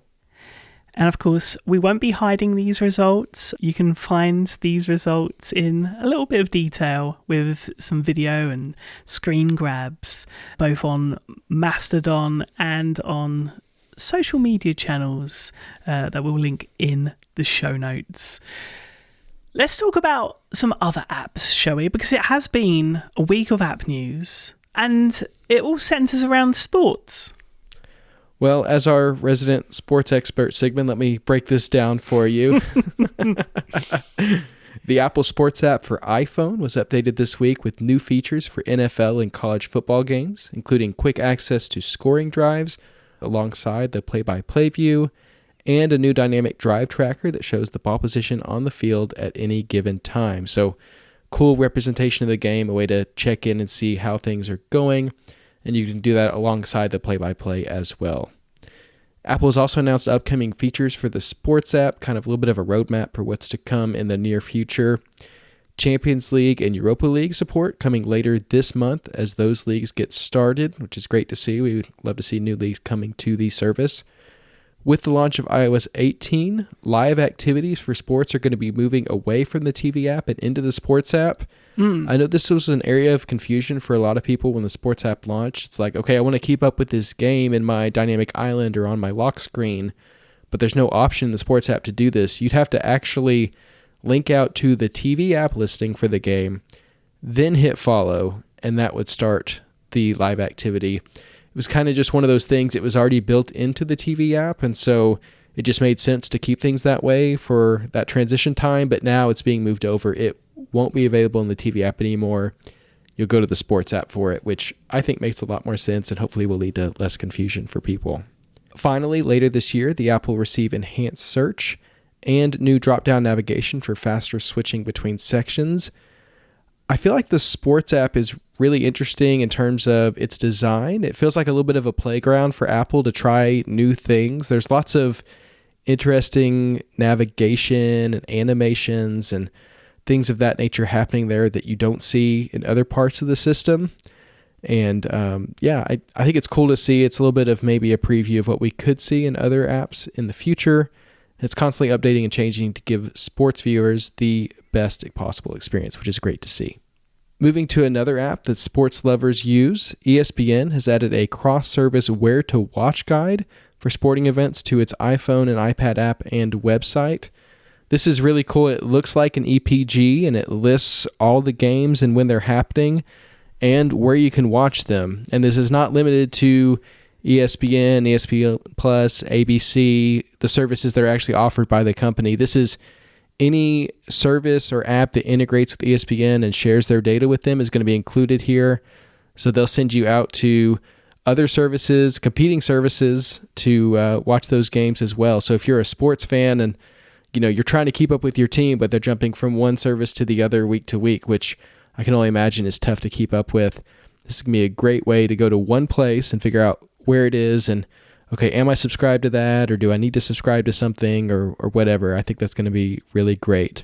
And of course, we won't be hiding these results. You can find these results in a little bit of detail with some video and screen grabs, both on Mastodon and on social media channels that we'll link in the show notes. Let's talk about some other apps, shall we? Because it has been a week of app news and it all centers around sports. Well, as our resident sports expert, Sigmund, let me break this down for you. The Apple Sports app for iPhone was updated this week with new features for NFL and college football games, including quick access to scoring drives alongside the play-by-play view, and a new dynamic drive tracker that shows the ball position on the field at any given time. So, cool representation of the game, a way to check in and see how things are going, and you can do that alongside the play-by-play as well. Apple has also announced upcoming features for the Sports app, kind of a little bit of a roadmap for what's to come in the near future. Champions League and Europa League support coming later this month as those leagues get started, which is great to see. We would love to see new leagues coming to the service. With the launch of iOS 18, live activities for sports are going to be moving away from the TV app and into the Sports app. I know this was an area of confusion for a lot of people when the Sports app launched. It's like, okay, I want to keep up with this game in my dynamic island or on my lock screen, but there's no option in the Sports app to do this. You'd have to actually link out to the TV app listing for the game, then hit follow, and that would start the live activity. It was kind of just one of those things. It was already built into the TV app, and so it just made sense to keep things that way for that transition time, but now it's being moved over. It won't be available in the TV app anymore. You'll go to the Sports app for it, which I think makes a lot more sense and hopefully will lead to less confusion for people. Finally, later this year, the app will receive enhanced search and new drop-down navigation for faster switching between sections. I feel like the Sports app is really interesting in terms of its design. It feels like a little bit of a playground for Apple to try new things. There's lots of interesting navigation and animations and things of that nature happening there that you don't see in other parts of the system. And I think it's cool to see. It's a little bit of maybe a preview of what we could see in other apps in the future. It's constantly updating and changing to give sports viewers the best possible experience, which is great to see. Moving to another app that sports lovers use, ESPN has added a cross-service where-to-watch guide for sporting events to its iPhone and iPad app and website. This is really cool. It looks like an EPG, and it lists all the games and when they're happening and where you can watch them. And this is not limited to ESPN, ESPN Plus, ABC, the services that are actually offered by the company. This is any service or app that integrates with ESPN and shares their data with them is going to be included here. So they'll send you out to other services, competing services, to watch those games as well. So if you're a sports fan and you're trying to keep up with your team, but they're jumping from one service to the other week to week, which I can only imagine is tough to keep up with, this is going to be a great way to go to one place and figure out where it is and, okay, am I subscribed to that, or do I need to subscribe to something, or whatever. I think that's going to be really great.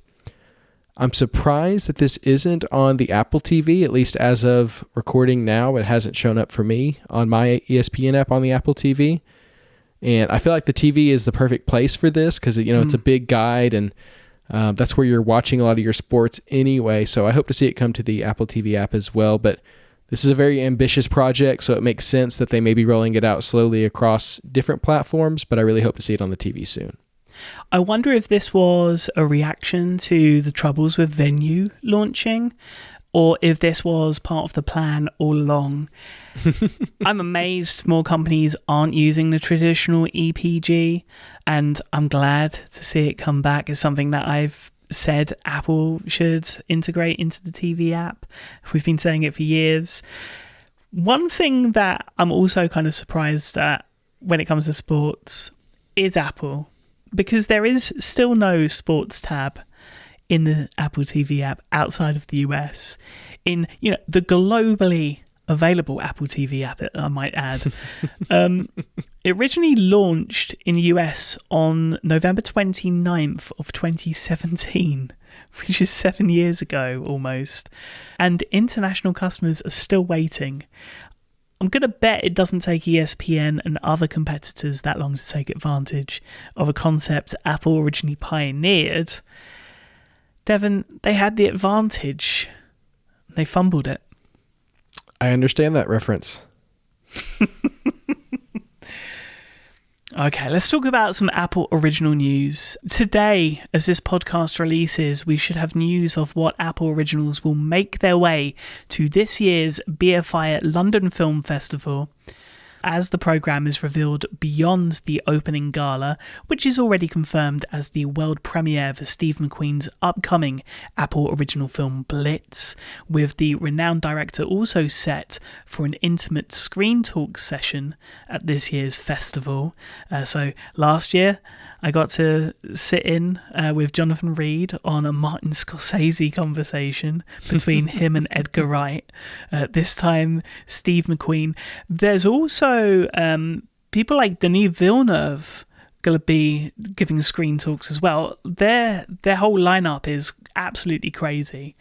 I'm surprised that this isn't on the Apple TV, at least as of recording now. It hasn't shown up for me on my ESPN app on the Apple TV. And I feel like the TV is the perfect place for this because, it's a big guide and that's where you're watching a lot of your sports anyway. So I hope to see it come to the Apple TV app as well. But this is a very ambitious project, so it makes sense that they may be rolling it out slowly across different platforms, but I really hope to see it on the TV soon. I wonder if this was a reaction to the troubles with Venue launching, or if this was part of the plan all along. I'm amazed more companies aren't using the traditional EPG, and I'm glad to see it come back as something that I've said Apple should integrate into the TV app. We've been saying it for years. One thing that I'm also kind of surprised at when it comes to sports is Apple, because there is still no sports tab in the Apple TV app outside of the US. In the globally available Apple TV app, I might add. It originally launched in the US on November 29th of 2017, which is 7 years ago almost. And international customers are still waiting. I'm going to bet it doesn't take ESPN and other competitors that long to take advantage of a concept Apple originally pioneered. Devon, they had the advantage. They fumbled it. I understand that reference. Okay, let's talk about some Apple original news. Today, as this podcast releases, we should have news of what Apple originals will make their way to this year's BFI London Film Festival, as the programme is revealed beyond the opening gala, which is already confirmed as the world premiere for Steve McQueen's upcoming Apple original film Blitz, with the renowned director also set for an intimate screen talk session at this year's festival. So last year, I got to sit in with Jonathan Reed on a Martin Scorsese conversation between him and Edgar Wright. This time, Steve McQueen. There's also people like Denis Villeneuve going to be giving screen talks as well. Their whole lineup is absolutely crazy.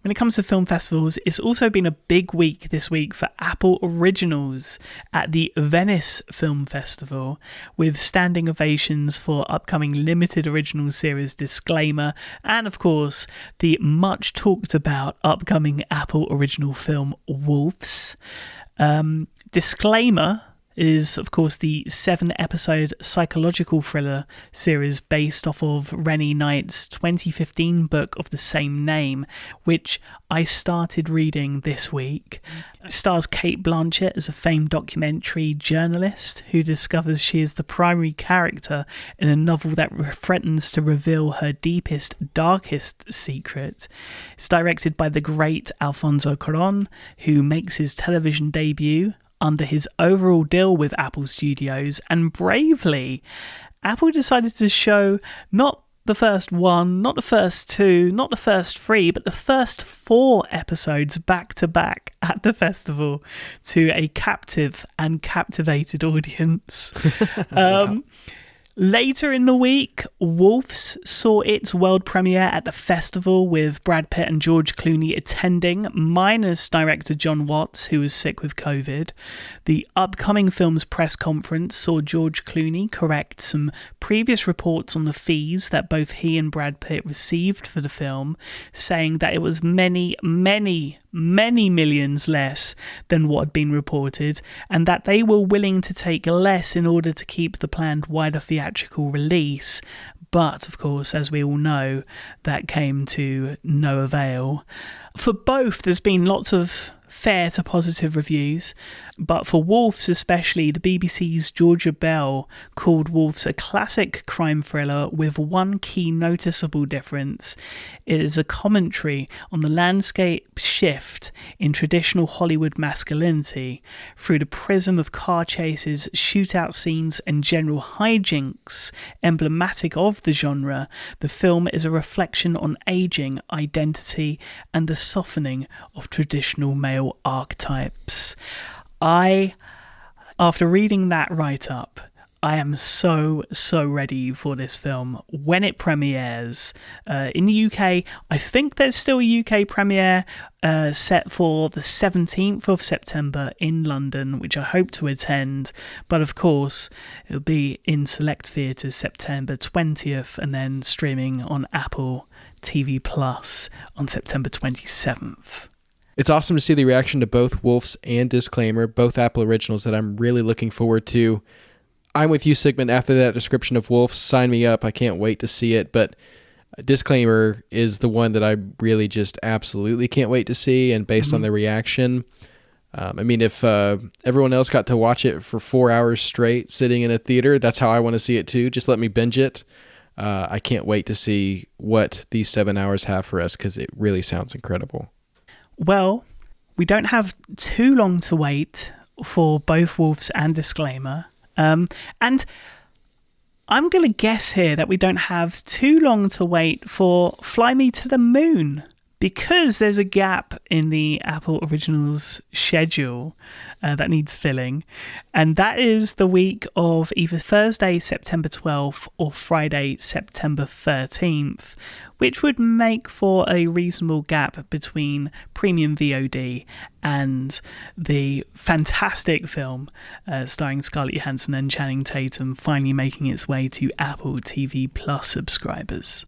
When it comes to film festivals, it's also been a big week this week for Apple Originals at the Venice Film Festival, with standing ovations for upcoming limited original series Disclaimer, and of course the much talked about upcoming Apple original film Wolves. Disclaimer is, of course, the 7-episode psychological thriller series based off of Rennie Knight's 2015 book of the same name, which I started reading this week. It stars Cate Blanchett as a famed documentary journalist who discovers she is the primary character in a novel that threatens to reveal her deepest, darkest secret. It's directed by the great Alfonso Cuarón, who makes his television debut under his overall deal with Apple Studios, and bravely, Apple decided to show not the first one, not the first two, not the first three, but the first 4 episodes back to back at the festival to a captive and captivated audience. Wow. Later in the week, Wolves saw its world premiere at the festival with Brad Pitt and George Clooney attending, minus director John Watts, who was sick with COVID. The upcoming film's press conference saw George Clooney correct some previous reports on the fees that both he and Brad Pitt received for the film, saying that it was many millions less than what had been reported, and that they were willing to take less in order to keep the planned wider theatrical release. But, of course, as we all know, that came to no avail. For both, there's been lots of fair to positive reviews, but for Wolves especially, the BBC's Georgia Bell called Wolves a classic crime thriller with one key noticeable difference. It is a commentary on the landscape shift in traditional Hollywood masculinity through the prism of car chases, shootout scenes and general hijinks emblematic of the genre. The film is a reflection on aging, identity and the softening of traditional male archetypes. After reading that write-up, I am so ready for this film when it premieres. In the UK, I think there's still a UK premiere set for the 17th of September in London, which I hope to attend. But of course, it'll be in select theatres September 20th and then streaming on Apple TV Plus on September 27th. It's awesome to see the reaction to both Wolves and Disclaimer, both Apple originals that I'm really looking forward to. I'm with you, Sigmund. After that description of wolves, sign me up. I can't wait to see it. But Disclaimer is the one that I really just absolutely can't wait to see. And based on the reaction, I mean, if everyone else got to watch it for 4 hours straight sitting in a theater, that's how I want to see it too. Just let me binge it. I can't wait to see what these 7 hours have for us because it really sounds incredible. Well, we don't have too long to wait for both Wolves and Disclaimer. And I'm going to guess here that we don't have too long to wait for Fly Me to the Moon, because there's a gap in the Apple Originals schedule that needs filling. And that is the week of either Thursday, September 12th or Friday, September 13th, which would make for a reasonable gap between premium VOD and the fantastic film starring Scarlett Johansson and Channing Tatum finally making its way to Apple TV Plus subscribers.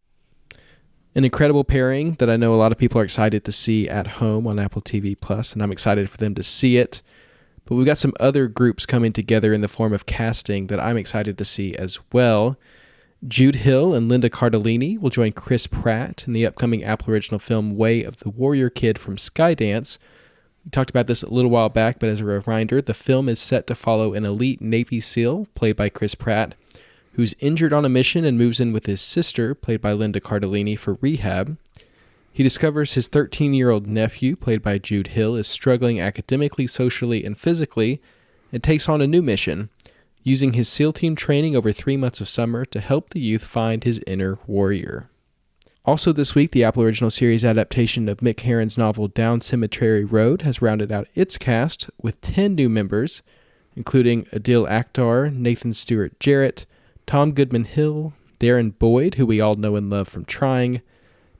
An incredible pairing that I know a lot of people are excited to see at home on Apple TV Plus, and I'm excited for them to see it. But we've got some other groups coming together in the form of casting that I'm excited to see as well. Jude Hill and Linda Cardellini will join Chris Pratt in the upcoming Apple original film Way of the Warrior Kid from Skydance. We talked about this a little while back, but as a reminder, the film is set to follow an elite Navy SEAL, played by Chris Pratt, who's injured on a mission and moves in with his sister, played by Linda Cardellini, for rehab. He discovers his 13-year-old nephew, played by Jude Hill, is struggling academically, socially, and physically, and takes on a new mission, using his SEAL team training over 3 months of summer to help the youth find his inner warrior. Also this week, the Apple Original Series adaptation of Mick Herron's novel Down Cemetery Road has rounded out its cast with 10 new members, including Adil Akhtar, Nathan Stewart Jarrett, Tom Goodman Hill, Darren Boyd, who we all know and love from Trying,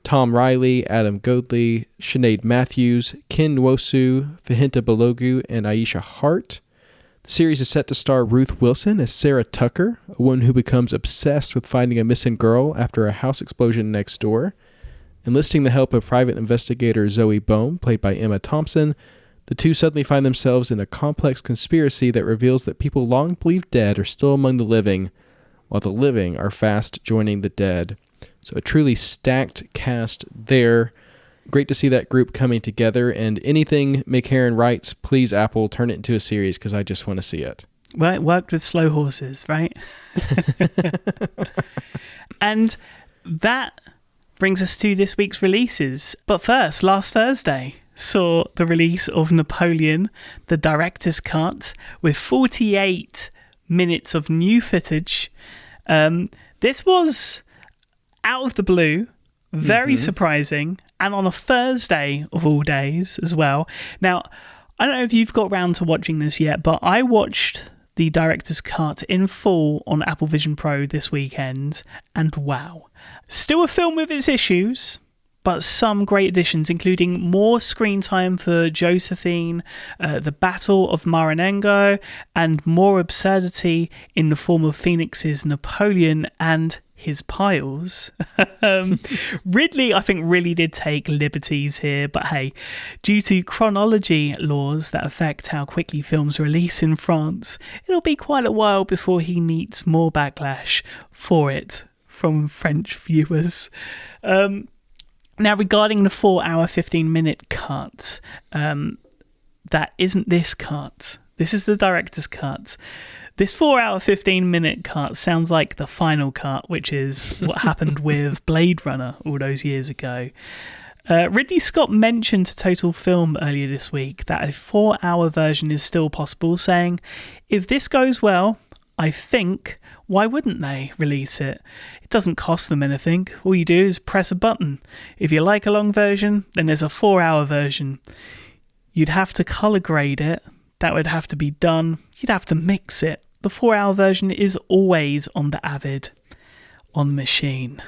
Tom Riley, Adam Godley, Sinead Matthews, Ken Nwosu, Fahinta Balogu, and Aisha Hart. The series is set to star Ruth Wilson as Sarah Tucker, a woman who becomes obsessed with finding a missing girl after a house explosion next door. Enlisting the help of private investigator Zoe Bohm, played by Emma Thompson, the two suddenly find themselves in a complex conspiracy that reveals that people long believed dead are still among the living, while the living are fast joining the dead. So a truly stacked cast there. Great to see that group coming together, and anything Mick Herron writes, please Apple, turn it into a series, because I just want to see it. Well, it worked with Slow Horses, right? And that brings us to this week's releases. But first, last Thursday saw the release of Napoleon, the director's cut, with 48 minutes of new footage. This was out of the blue, very surprising, and on a Thursday of all days as well. Now, I don't know if you've got round to watching this yet, but I watched the director's cut in full on Apple Vision Pro this weekend, and wow. Still a film with its issues, but some great additions, including more screen time for Josephine, the Battle of Marengo, and more absurdity in the form of Phoenix's Napoleon and his piles. Ridley, I think, really did take liberties here, but hey, due to chronology laws that affect how quickly films release in France, it'll be quite a while before he meets more backlash for it from French viewers. Now, regarding the 4 hour, 15-minute cut, that isn't this cut. This is the director's cut. This 4 hour, 15-minute cut sounds like the final cut, which is what happened with Blade Runner all those years ago. Ridley Scott mentioned to Total Film earlier this week that a 4 hour version is still possible, saying, if this goes well, I think, why wouldn't they release it? It doesn't cost them anything. All you do is press a button. If you like a long version, then there's a 4 hour version. You'd have to color grade it. That would have to be done. You'd have to mix it. The 4 hour version is always on the Avid, on the machine.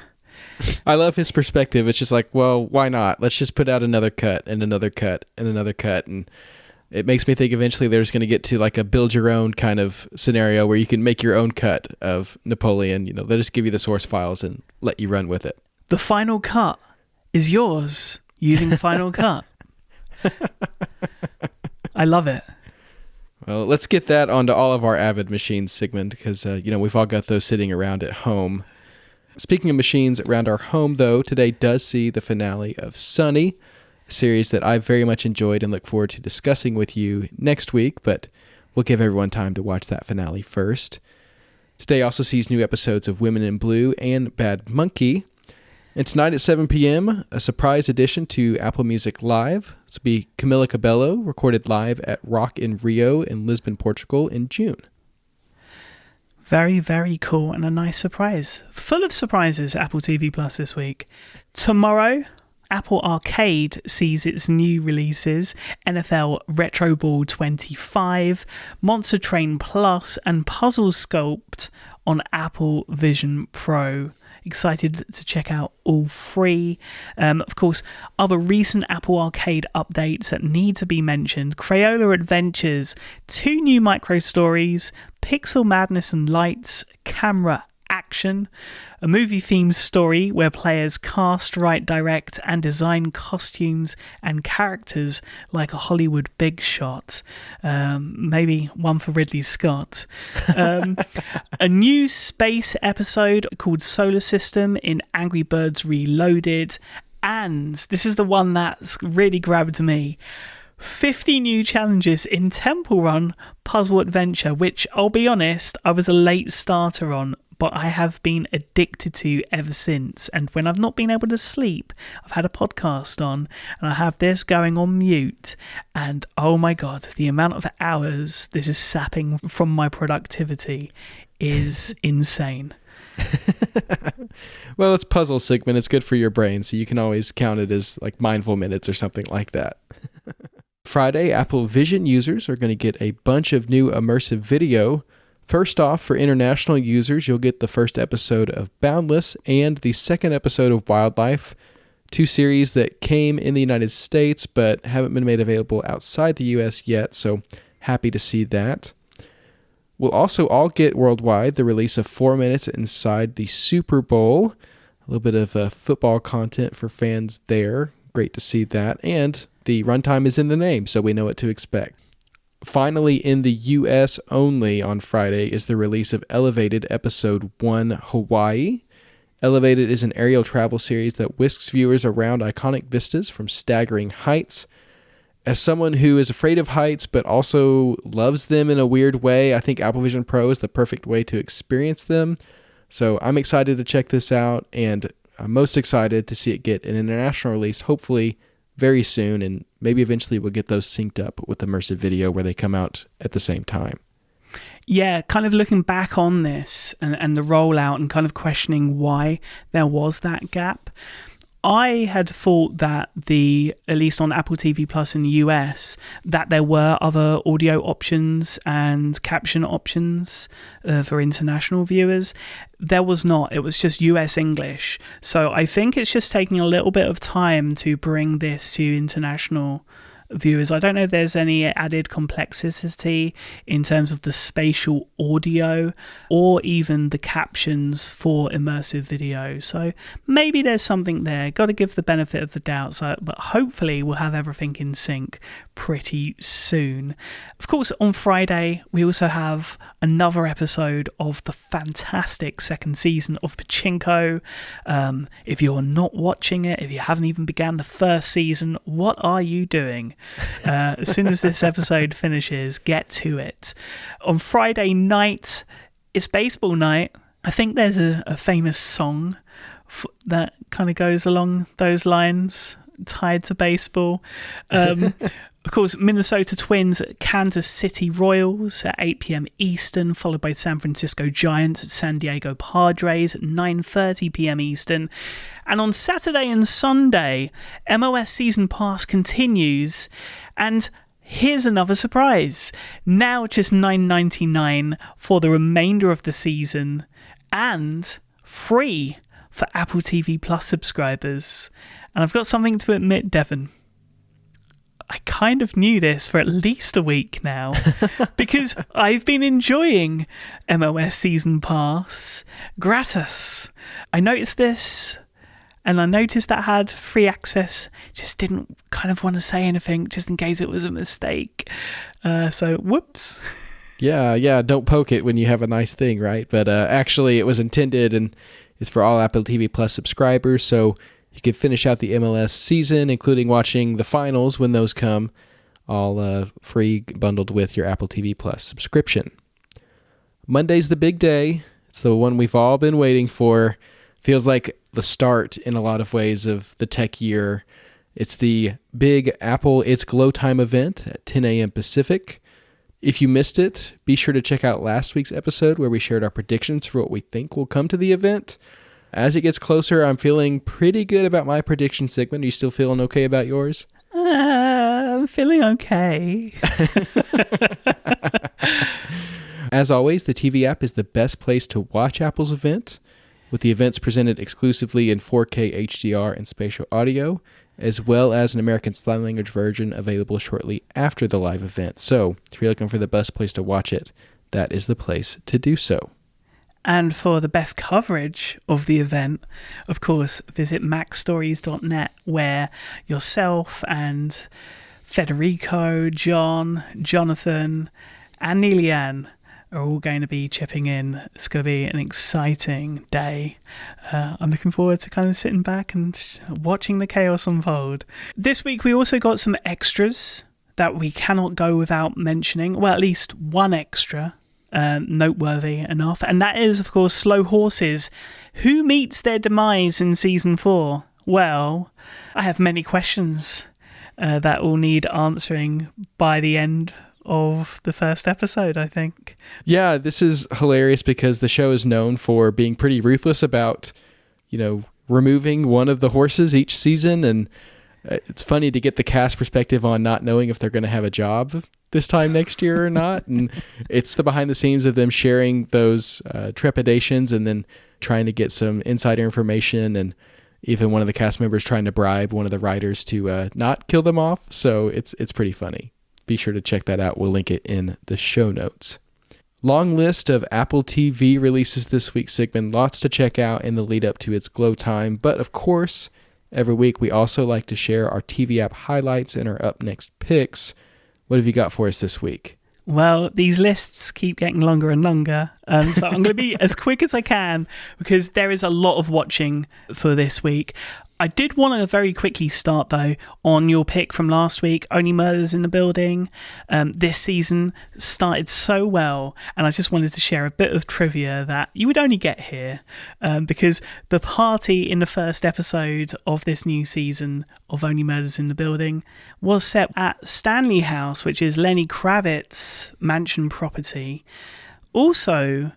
I love his perspective. It's just like, well, why not? Let's just put out another cut and another cut and another cut. And it makes me think eventually there's going to get to like a build your own kind of scenario where you can make your own cut of Napoleon. You know, they'll just give you the source files and let you run with it. The final cut is yours using Final Cut. I love it. Well, let's get that onto all of our Avid machines, Sigmund, because, we've all got those sitting around at home. Speaking of machines around our home, though, today does see the finale of Sunny, a series that I very much enjoyed and look forward to discussing with you next week, but we'll give everyone time to watch that finale first. Today also sees new episodes of Women in Blue and Bad Monkey. And tonight at 7 p.m., a surprise edition to Apple Music Live. This will be Camila Cabello, recorded live at Rock in Rio in Lisbon, Portugal in June. Very, very cool and a nice surprise. Full of surprises, Apple TV Plus this week. Tomorrow, Apple Arcade sees its new releases, NFL Retro Ball 25, Monster Train Plus, and Puzzle Sculpt on Apple Vision Pro. Excited to check out all three. Of course, other recent Apple Arcade updates that need to be mentioned: Crayola Adventures, 2 new micro stories, Pixel Madness and Lights, Camera Action, a movie-themed story where players cast, write, direct, and design costumes and characters like a Hollywood big shot. Maybe one for Ridley Scott. A new space episode called Solar System in Angry Birds Reloaded. And this is the one that's really grabbed me. 50 new challenges in Temple Run Puzzle Adventure, which, I'll be honest, I was a late starter on, but I have been addicted to ever since. And when I've not been able to sleep, I've had a podcast on and I have this going on mute. And oh my God, the amount of hours this is sapping from my productivity is insane. Well, it's puzzle, Sigmund. It's good for your brain, so you can always count it as like mindful minutes or something like that. Friday, Apple Vision users are going to get a bunch of new immersive video. First off, for international users, you'll get the first episode of Boundless and the second episode of Wildlife, 2 series that came in the United States but haven't been made available outside the US yet, so happy to see that. We'll also all get worldwide the release of 4 Minutes Inside the Super Bowl, a little bit of football content for fans there. Great to see that, and the runtime is in the name, so we know what to expect. Finally, in the US only on Friday is the release of Elevated Episode 1 Hawaii. Elevated is an aerial travel series that whisks viewers around iconic vistas from staggering heights. As someone who is afraid of heights but also loves them in a weird way, I think Apple Vision Pro is the perfect way to experience them. So I'm excited to check this out, and I'm most excited to see it get an international release, hopefully very soon, and maybe eventually we'll get those synced up with immersive video where they come out at the same time. Yeah, kind of looking back on this and the rollout and kind of questioning why there was that gap. I had thought that at least on Apple TV Plus in the US, that there were other audio options and caption options for international viewers. There was not. It was just US English. So I think it's just taking a little bit of time to bring this to international viewers. I don't know if there's any added complexity in terms of the spatial audio or even the captions for immersive video. So maybe there's something there. Got to give the benefit of the doubt. But hopefully we'll have everything in sync pretty soon. Of course, on Friday, we also have another episode of the fantastic second season of Pachinko. If you're not watching it, if you haven't even began the first season, what are you doing? As soon as this episode finishes, get to it. On Friday night, it's baseball night. I think there's a famous song that kind of goes along those lines, tied to baseball. Of course, Minnesota Twins at Kansas City Royals at 8 p.m. Eastern, followed by San Francisco Giants at San Diego Padres at 9:30 p.m. Eastern. And on Saturday and Sunday, MOS Season Pass continues. And here's another surprise. Now just $9.99 for the remainder of the season and free for Apple TV Plus subscribers. And I've got something to admit, Devon. I kind of knew this for at least a week now because I've been enjoying MOS Season Pass gratis. I noticed this and I noticed that had free access. Just didn't kind of want to say anything just in case it was a mistake. So whoops. Yeah, don't poke it when you have a nice thing, right? But actually it was intended and it's for all Apple TV Plus subscribers, so you can finish out the MLS season, including watching the finals when those come, all free, bundled with your Apple TV Plus subscription. Monday's the big day. It's the one we've all been waiting for. Feels like the start in a lot of ways of the tech year. It's the big Apple It's Glow Time event at 10 a.m. Pacific. If you missed it, be sure to check out last week's episode where we shared our predictions for what we think will come to the event. As it gets closer, I'm feeling pretty good about my prediction, Sigmund. Are you still feeling okay about yours? I'm feeling okay. As always, the TV app is the best place to watch Apple's event, with the events presented exclusively in 4K HDR and spatial audio, as well as an American Sign Language version available shortly after the live event. So, if you're looking for the best place to watch it, that is the place to do so. And for the best coverage of the event, of course, visit macstories.net, where yourself and Federico, John, Jonathan, and Neelianne are all going to be chipping in. It's going to be an exciting day. I'm looking forward to kind of sitting back and watching the chaos unfold. This week we also got some extras that we cannot go without mentioning. Well, at least one extra noteworthy enough, and that is, of course, Slow Horses. Who meets their demise in season 4? Well, I have many questions that will need answering by the end of the first episode, I think. Yeah, this is hilarious because the show is known for being pretty ruthless about, removing one of the horses each season, and it's funny to get the cast perspective on not knowing if they're going to have a job this time next year or not, and it's the behind the scenes of them sharing those trepidations and then trying to get some insider information, and even one of the cast members trying to bribe one of the writers to not kill them off. So it's pretty funny. Be sure to check that out. We'll link it in the show notes. Long list of Apple TV releases this week, Sigmund. Lots to check out in the lead up to its glow time. But of course, every week we also like to share our TV app highlights and our up next picks. What have you got for us this week? Well, these lists keep getting longer and longer, so I'm going to be as quick as I can because there is a lot of watching for this week. I did want to very quickly start, though, on your pick from last week, Only Murders in the Building. This season started so well, and I just wanted to share a bit of trivia that you would only get here, because the party in the first episode of this new season of Only Murders in the Building was set at Stanley House, which is Lenny Kravitz's mansion property. Also,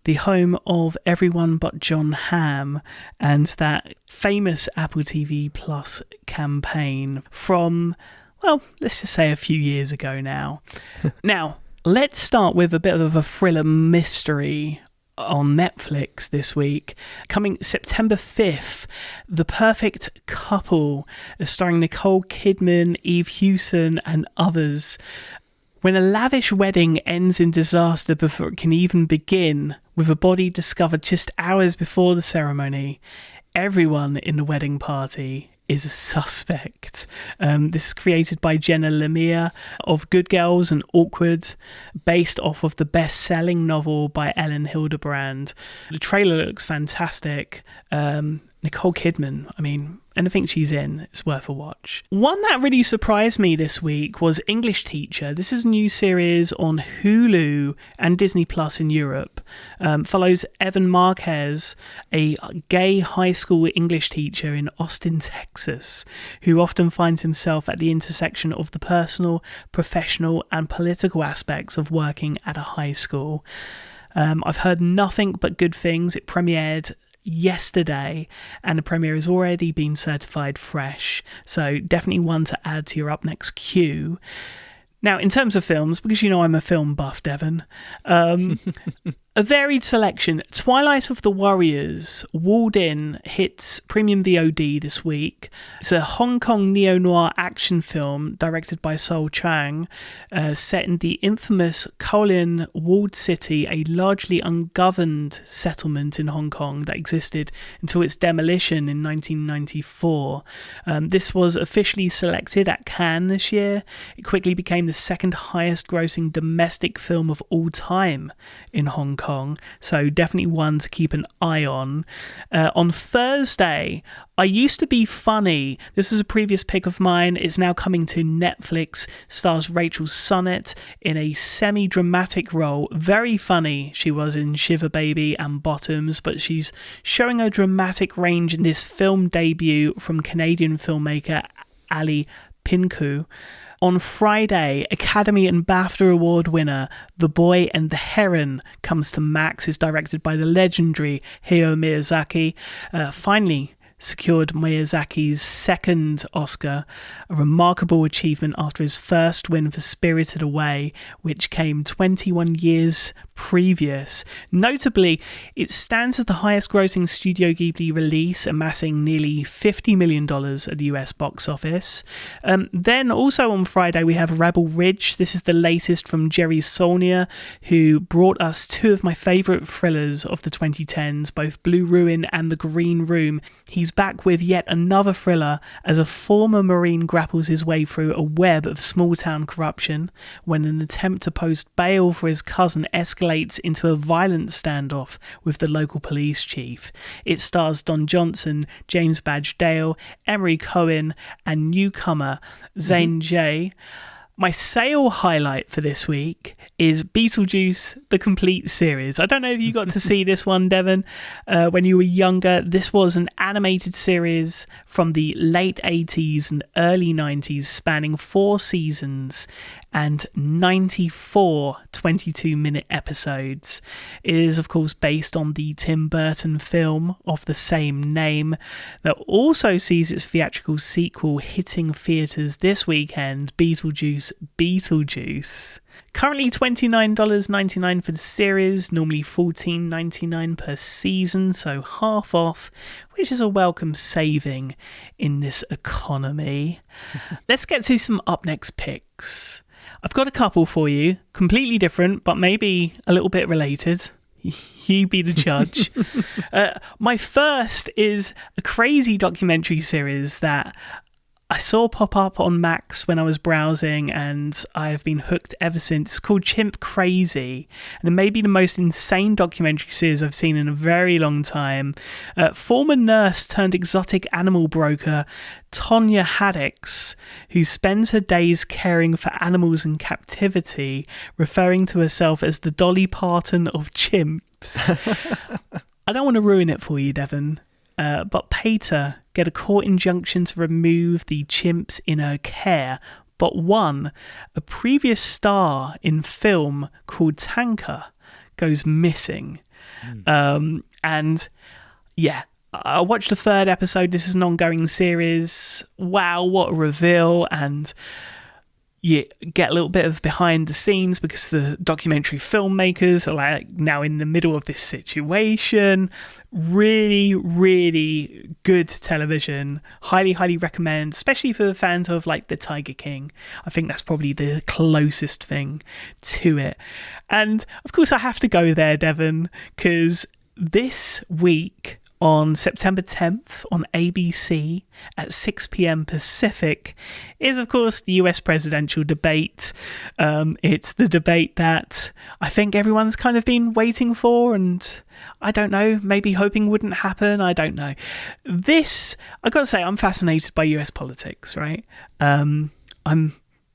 the home of Everyone But John Hamm and that famous Apple TV Plus campaign from, well, let's just say a few years ago now. Now, let's start with a bit of a thriller mystery on Netflix this week. Coming September 5th, The Perfect Couple, starring Nicole Kidman, Eve Hewson, and others. When a lavish wedding ends in disaster before it can even begin, with a body discovered just hours before the ceremony, everyone in the wedding party is a suspect. This is created by Jenna Lemire of Good Girls and Awkward, based off of the best-selling novel by Ellen Hildebrand. The trailer looks fantastic. Nicole Kidman, I mean, anything she's in is worth a watch. One that really surprised me this week was English Teacher. This is a new series on Hulu and Disney Plus in Europe. Follows Evan Marquez, a gay high school English teacher in Austin, Texas, who often finds himself at the intersection of the personal, professional, and political aspects of working at a high school. I've heard nothing but good things. It premiered yesterday and the premiere has already been certified fresh, so definitely one to add to your up next queue. Now, in terms of films, because I'm a film buff, Devon, A varied selection. Twilight of the Warriors, Walled In, hits premium VOD this week. It's a Hong Kong neo-noir action film directed by Sol Chang, set in the infamous Kowloon walled city, a largely ungoverned settlement in Hong Kong that existed until its demolition in 1994. This was officially selected at Cannes this year. It quickly became the second highest grossing domestic film of all time in Hong Kong, so definitely one to keep an eye on. On Thursday, I Used to Be Funny. This is a previous pick of mine. It's now coming to Netflix. Stars Rachel Sonnett in a semi-dramatic role. Very funny she was in Shiver Baby and Bottoms, but she's showing a dramatic range in this film debut from Canadian filmmaker Ali Pinku. On Friday, Academy and BAFTA Award winner The Boy and the Heron comes to Max. Is directed by the legendary Hayao Miyazaki. Finally secured Miyazaki's second Oscar, a remarkable achievement after his first win for Spirited Away, which came 21 years previous. Notably, it stands as the highest grossing Studio Ghibli release, amassing nearly $50 million at the US box office. Then also on Friday we have Rebel Ridge. This is the latest from Jerry Saulnier, who brought us two of my favourite thrillers of the 2010s, both Blue Ruin and The Green Room. He's back with yet another thriller as a former Marine grapples his way through a web of small-town corruption when an attempt to post bail for his cousin escalates into a violent standoff with the local police chief. It stars Don Johnson, James Badge Dale, Emery Cohen, and newcomer Zane J. My sale highlight for this week is Beetlejuice, the complete series. I don't know if you got to see this one, Devon, when you were younger. This was an animated series from the late 80s and early 90s, spanning 4 seasons and 94 22-minute episodes. It is, of course, based on the Tim Burton film of the same name that also sees its theatrical sequel hitting theatres this weekend, Beetlejuice Beetlejuice. Currently $29.99 for the series, normally $14.99 per season, so half off, which is a welcome saving in this economy. Let's get to some up next picks. I've got a couple for you, completely different, but maybe a little bit related. You be the judge. My first is a crazy documentary series that I saw pop up on Max when I was browsing, and I've been hooked ever since. It's called Chimp Crazy, and it may be the most insane documentary series I've seen in a very long time. Former nurse turned exotic animal broker Tonya Haddix, who spends her days caring for animals in captivity, referring to herself as the Dolly Parton of chimps. I don't want to ruin it for you, Devon. But Pater get a court injunction to remove the chimps in her care, but one, a previous star in film called Tanker, goes missing. And yeah, I watched the 3rd episode. This is an ongoing series. Wow, what a reveal. And you get a little bit of behind the scenes because the documentary filmmakers are like now in the middle of this situation. Really, really good television. Highly, highly recommend, especially for the fans of like the Tiger King. I think that's probably the closest thing to it. And of course I have to go there, Devon, because this week on September 10th on ABC at 6 p.m. Pacific is, of course, the US presidential debate. It's the debate that I think everyone's kind of been waiting for, and I don't know, maybe hoping wouldn't happen. I don't know. This, I've got to say, I'm fascinated by US politics, right? I'm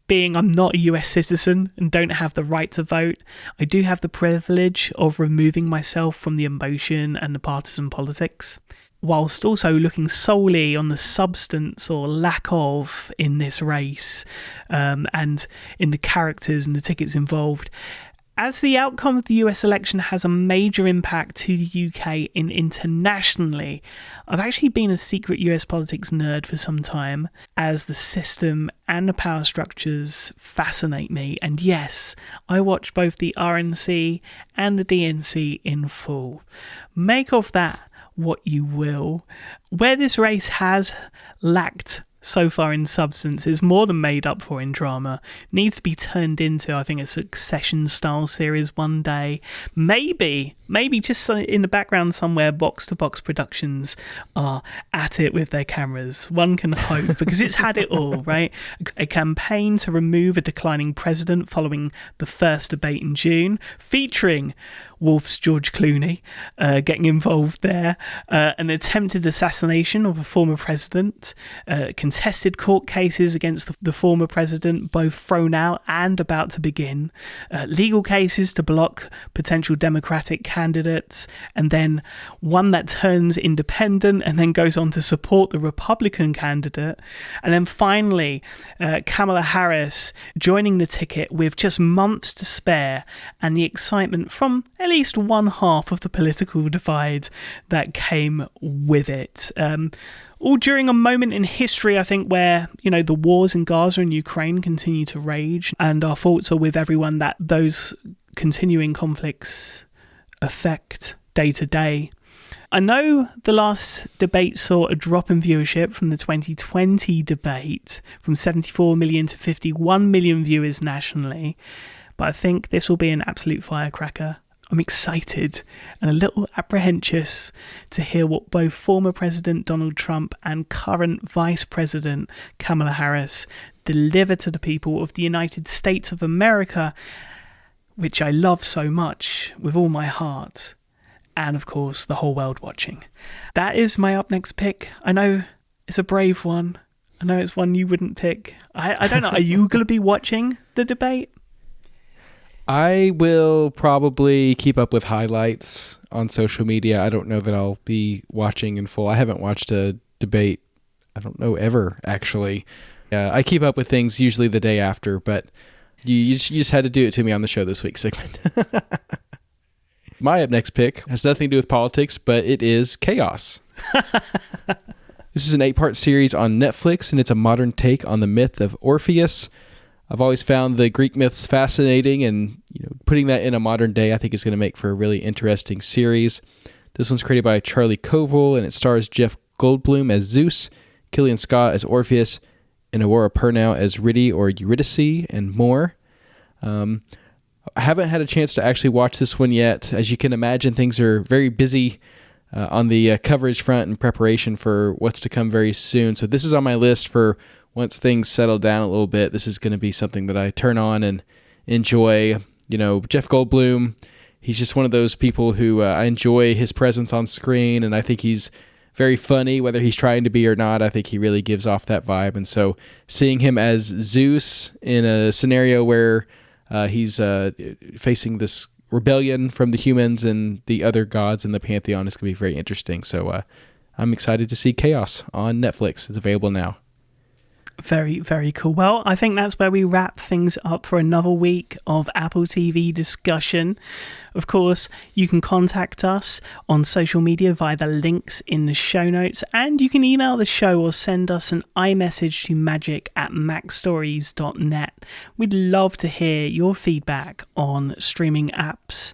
not a US citizen and don't have the right to vote, I do have the privilege of removing myself from the emotion and the partisan politics, whilst also looking solely on the substance or lack of in this race, and in the characters and the tickets involved. As the outcome of the US election has a major impact to the UK and internationally, I've actually been a secret US politics nerd for some time, as the system and the power structures fascinate me. And yes, I watch both the RNC and the DNC in full. Make of that what you will. Where this race has lacked so far in substance is more than made up for in drama. Needs to be turned into, I think, a Succession style series one day. Maybe just in the background somewhere, Box to Box Productions are at it with their cameras. One can hope, because it's had it all, right? A campaign to remove a declining president following the first debate in June, featuring Wolf's George Clooney getting involved there, an attempted assassination of a former president, contested court cases against the former president, both thrown out and about to begin, legal cases to block potential Democratic candidates, and then one that turns independent and then goes on to support the Republican candidate, and then finally Kamala Harris joining the ticket with just months to spare, and the excitement from at least one half of the political divide that came with it. All during a moment in history, I think, where, the wars in Gaza and Ukraine continue to rage, and our thoughts are with everyone that those continuing conflicts affect day to day. I know the last debate saw a drop in viewership from the 2020 debate, from 74 million to 51 million viewers nationally, but I think this will be an absolute firecracker. I'm excited and a little apprehensive to hear what both former President Donald Trump and current Vice President Kamala Harris deliver to the people of the United States of America, which I love so much with all my heart, and of course the whole world watching. That is my up next pick. I know it's a brave one. I know it's one you wouldn't pick. I don't know. Are you going to be watching the debate? I will probably keep up with highlights on social media. I don't know that I'll be watching in full. I haven't watched a debate, I don't know, ever, actually. I keep up with things usually the day after, but you just had to do it to me on the show this week, Sigmund. My up next pick has nothing to do with politics, but it is Chaos. This is an 8-part series on Netflix, and it's a modern take on the myth of Orpheus. I've always found the Greek myths fascinating, and putting that in a modern day I think is going to make for a really interesting series. This one's created by Charlie Koval, and it stars Jeff Goldblum as Zeus, Killian Scott as Orpheus, and Aurora Pernow as Riddy or Eurydice, and more. I haven't had a chance to actually watch this one yet. As you can imagine, things are very busy on the coverage front in preparation for what's to come very soon. So this is on my list for once things settle down a little bit. This is going to be something that I turn on and enjoy. Jeff Goldblum, he's just one of those people who I enjoy his presence on screen, and I think he's very funny, whether he's trying to be or not. I think he really gives off that vibe. And so seeing him as Zeus in a scenario where he's facing this rebellion from the humans and the other gods in the pantheon is going to be very interesting. So I'm excited to see Chaos on Netflix. It's available now. Very, very cool. Well, I think that's where we wrap things up for another week of Apple TV discussion. Of course, you can contact us on social media via the links in the show notes, and you can email the show or send us an iMessage to magic@macstories.net. We'd love to hear your feedback on streaming apps.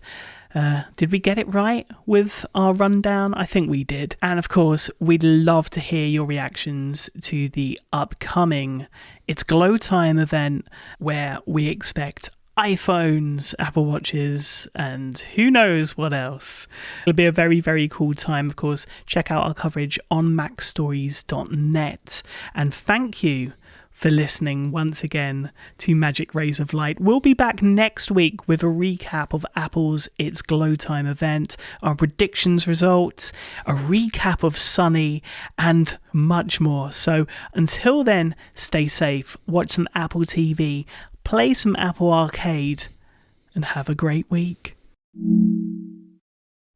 Did we get it right with our rundown? I think we did. And of course, we'd love to hear your reactions to the upcoming It's Glow Time event, where we expect iPhones, Apple Watches, and who knows what else. It'll be a very, very cool time. Of course, check out our coverage on macstories.net. And thank you for listening once again to Magic Rays of Light. We'll be back next week with a recap of Apple's It's Glow Time event, our predictions results, a recap of Sunny, and much more. So until then, stay safe, watch some Apple TV, play some Apple Arcade, and have a great week.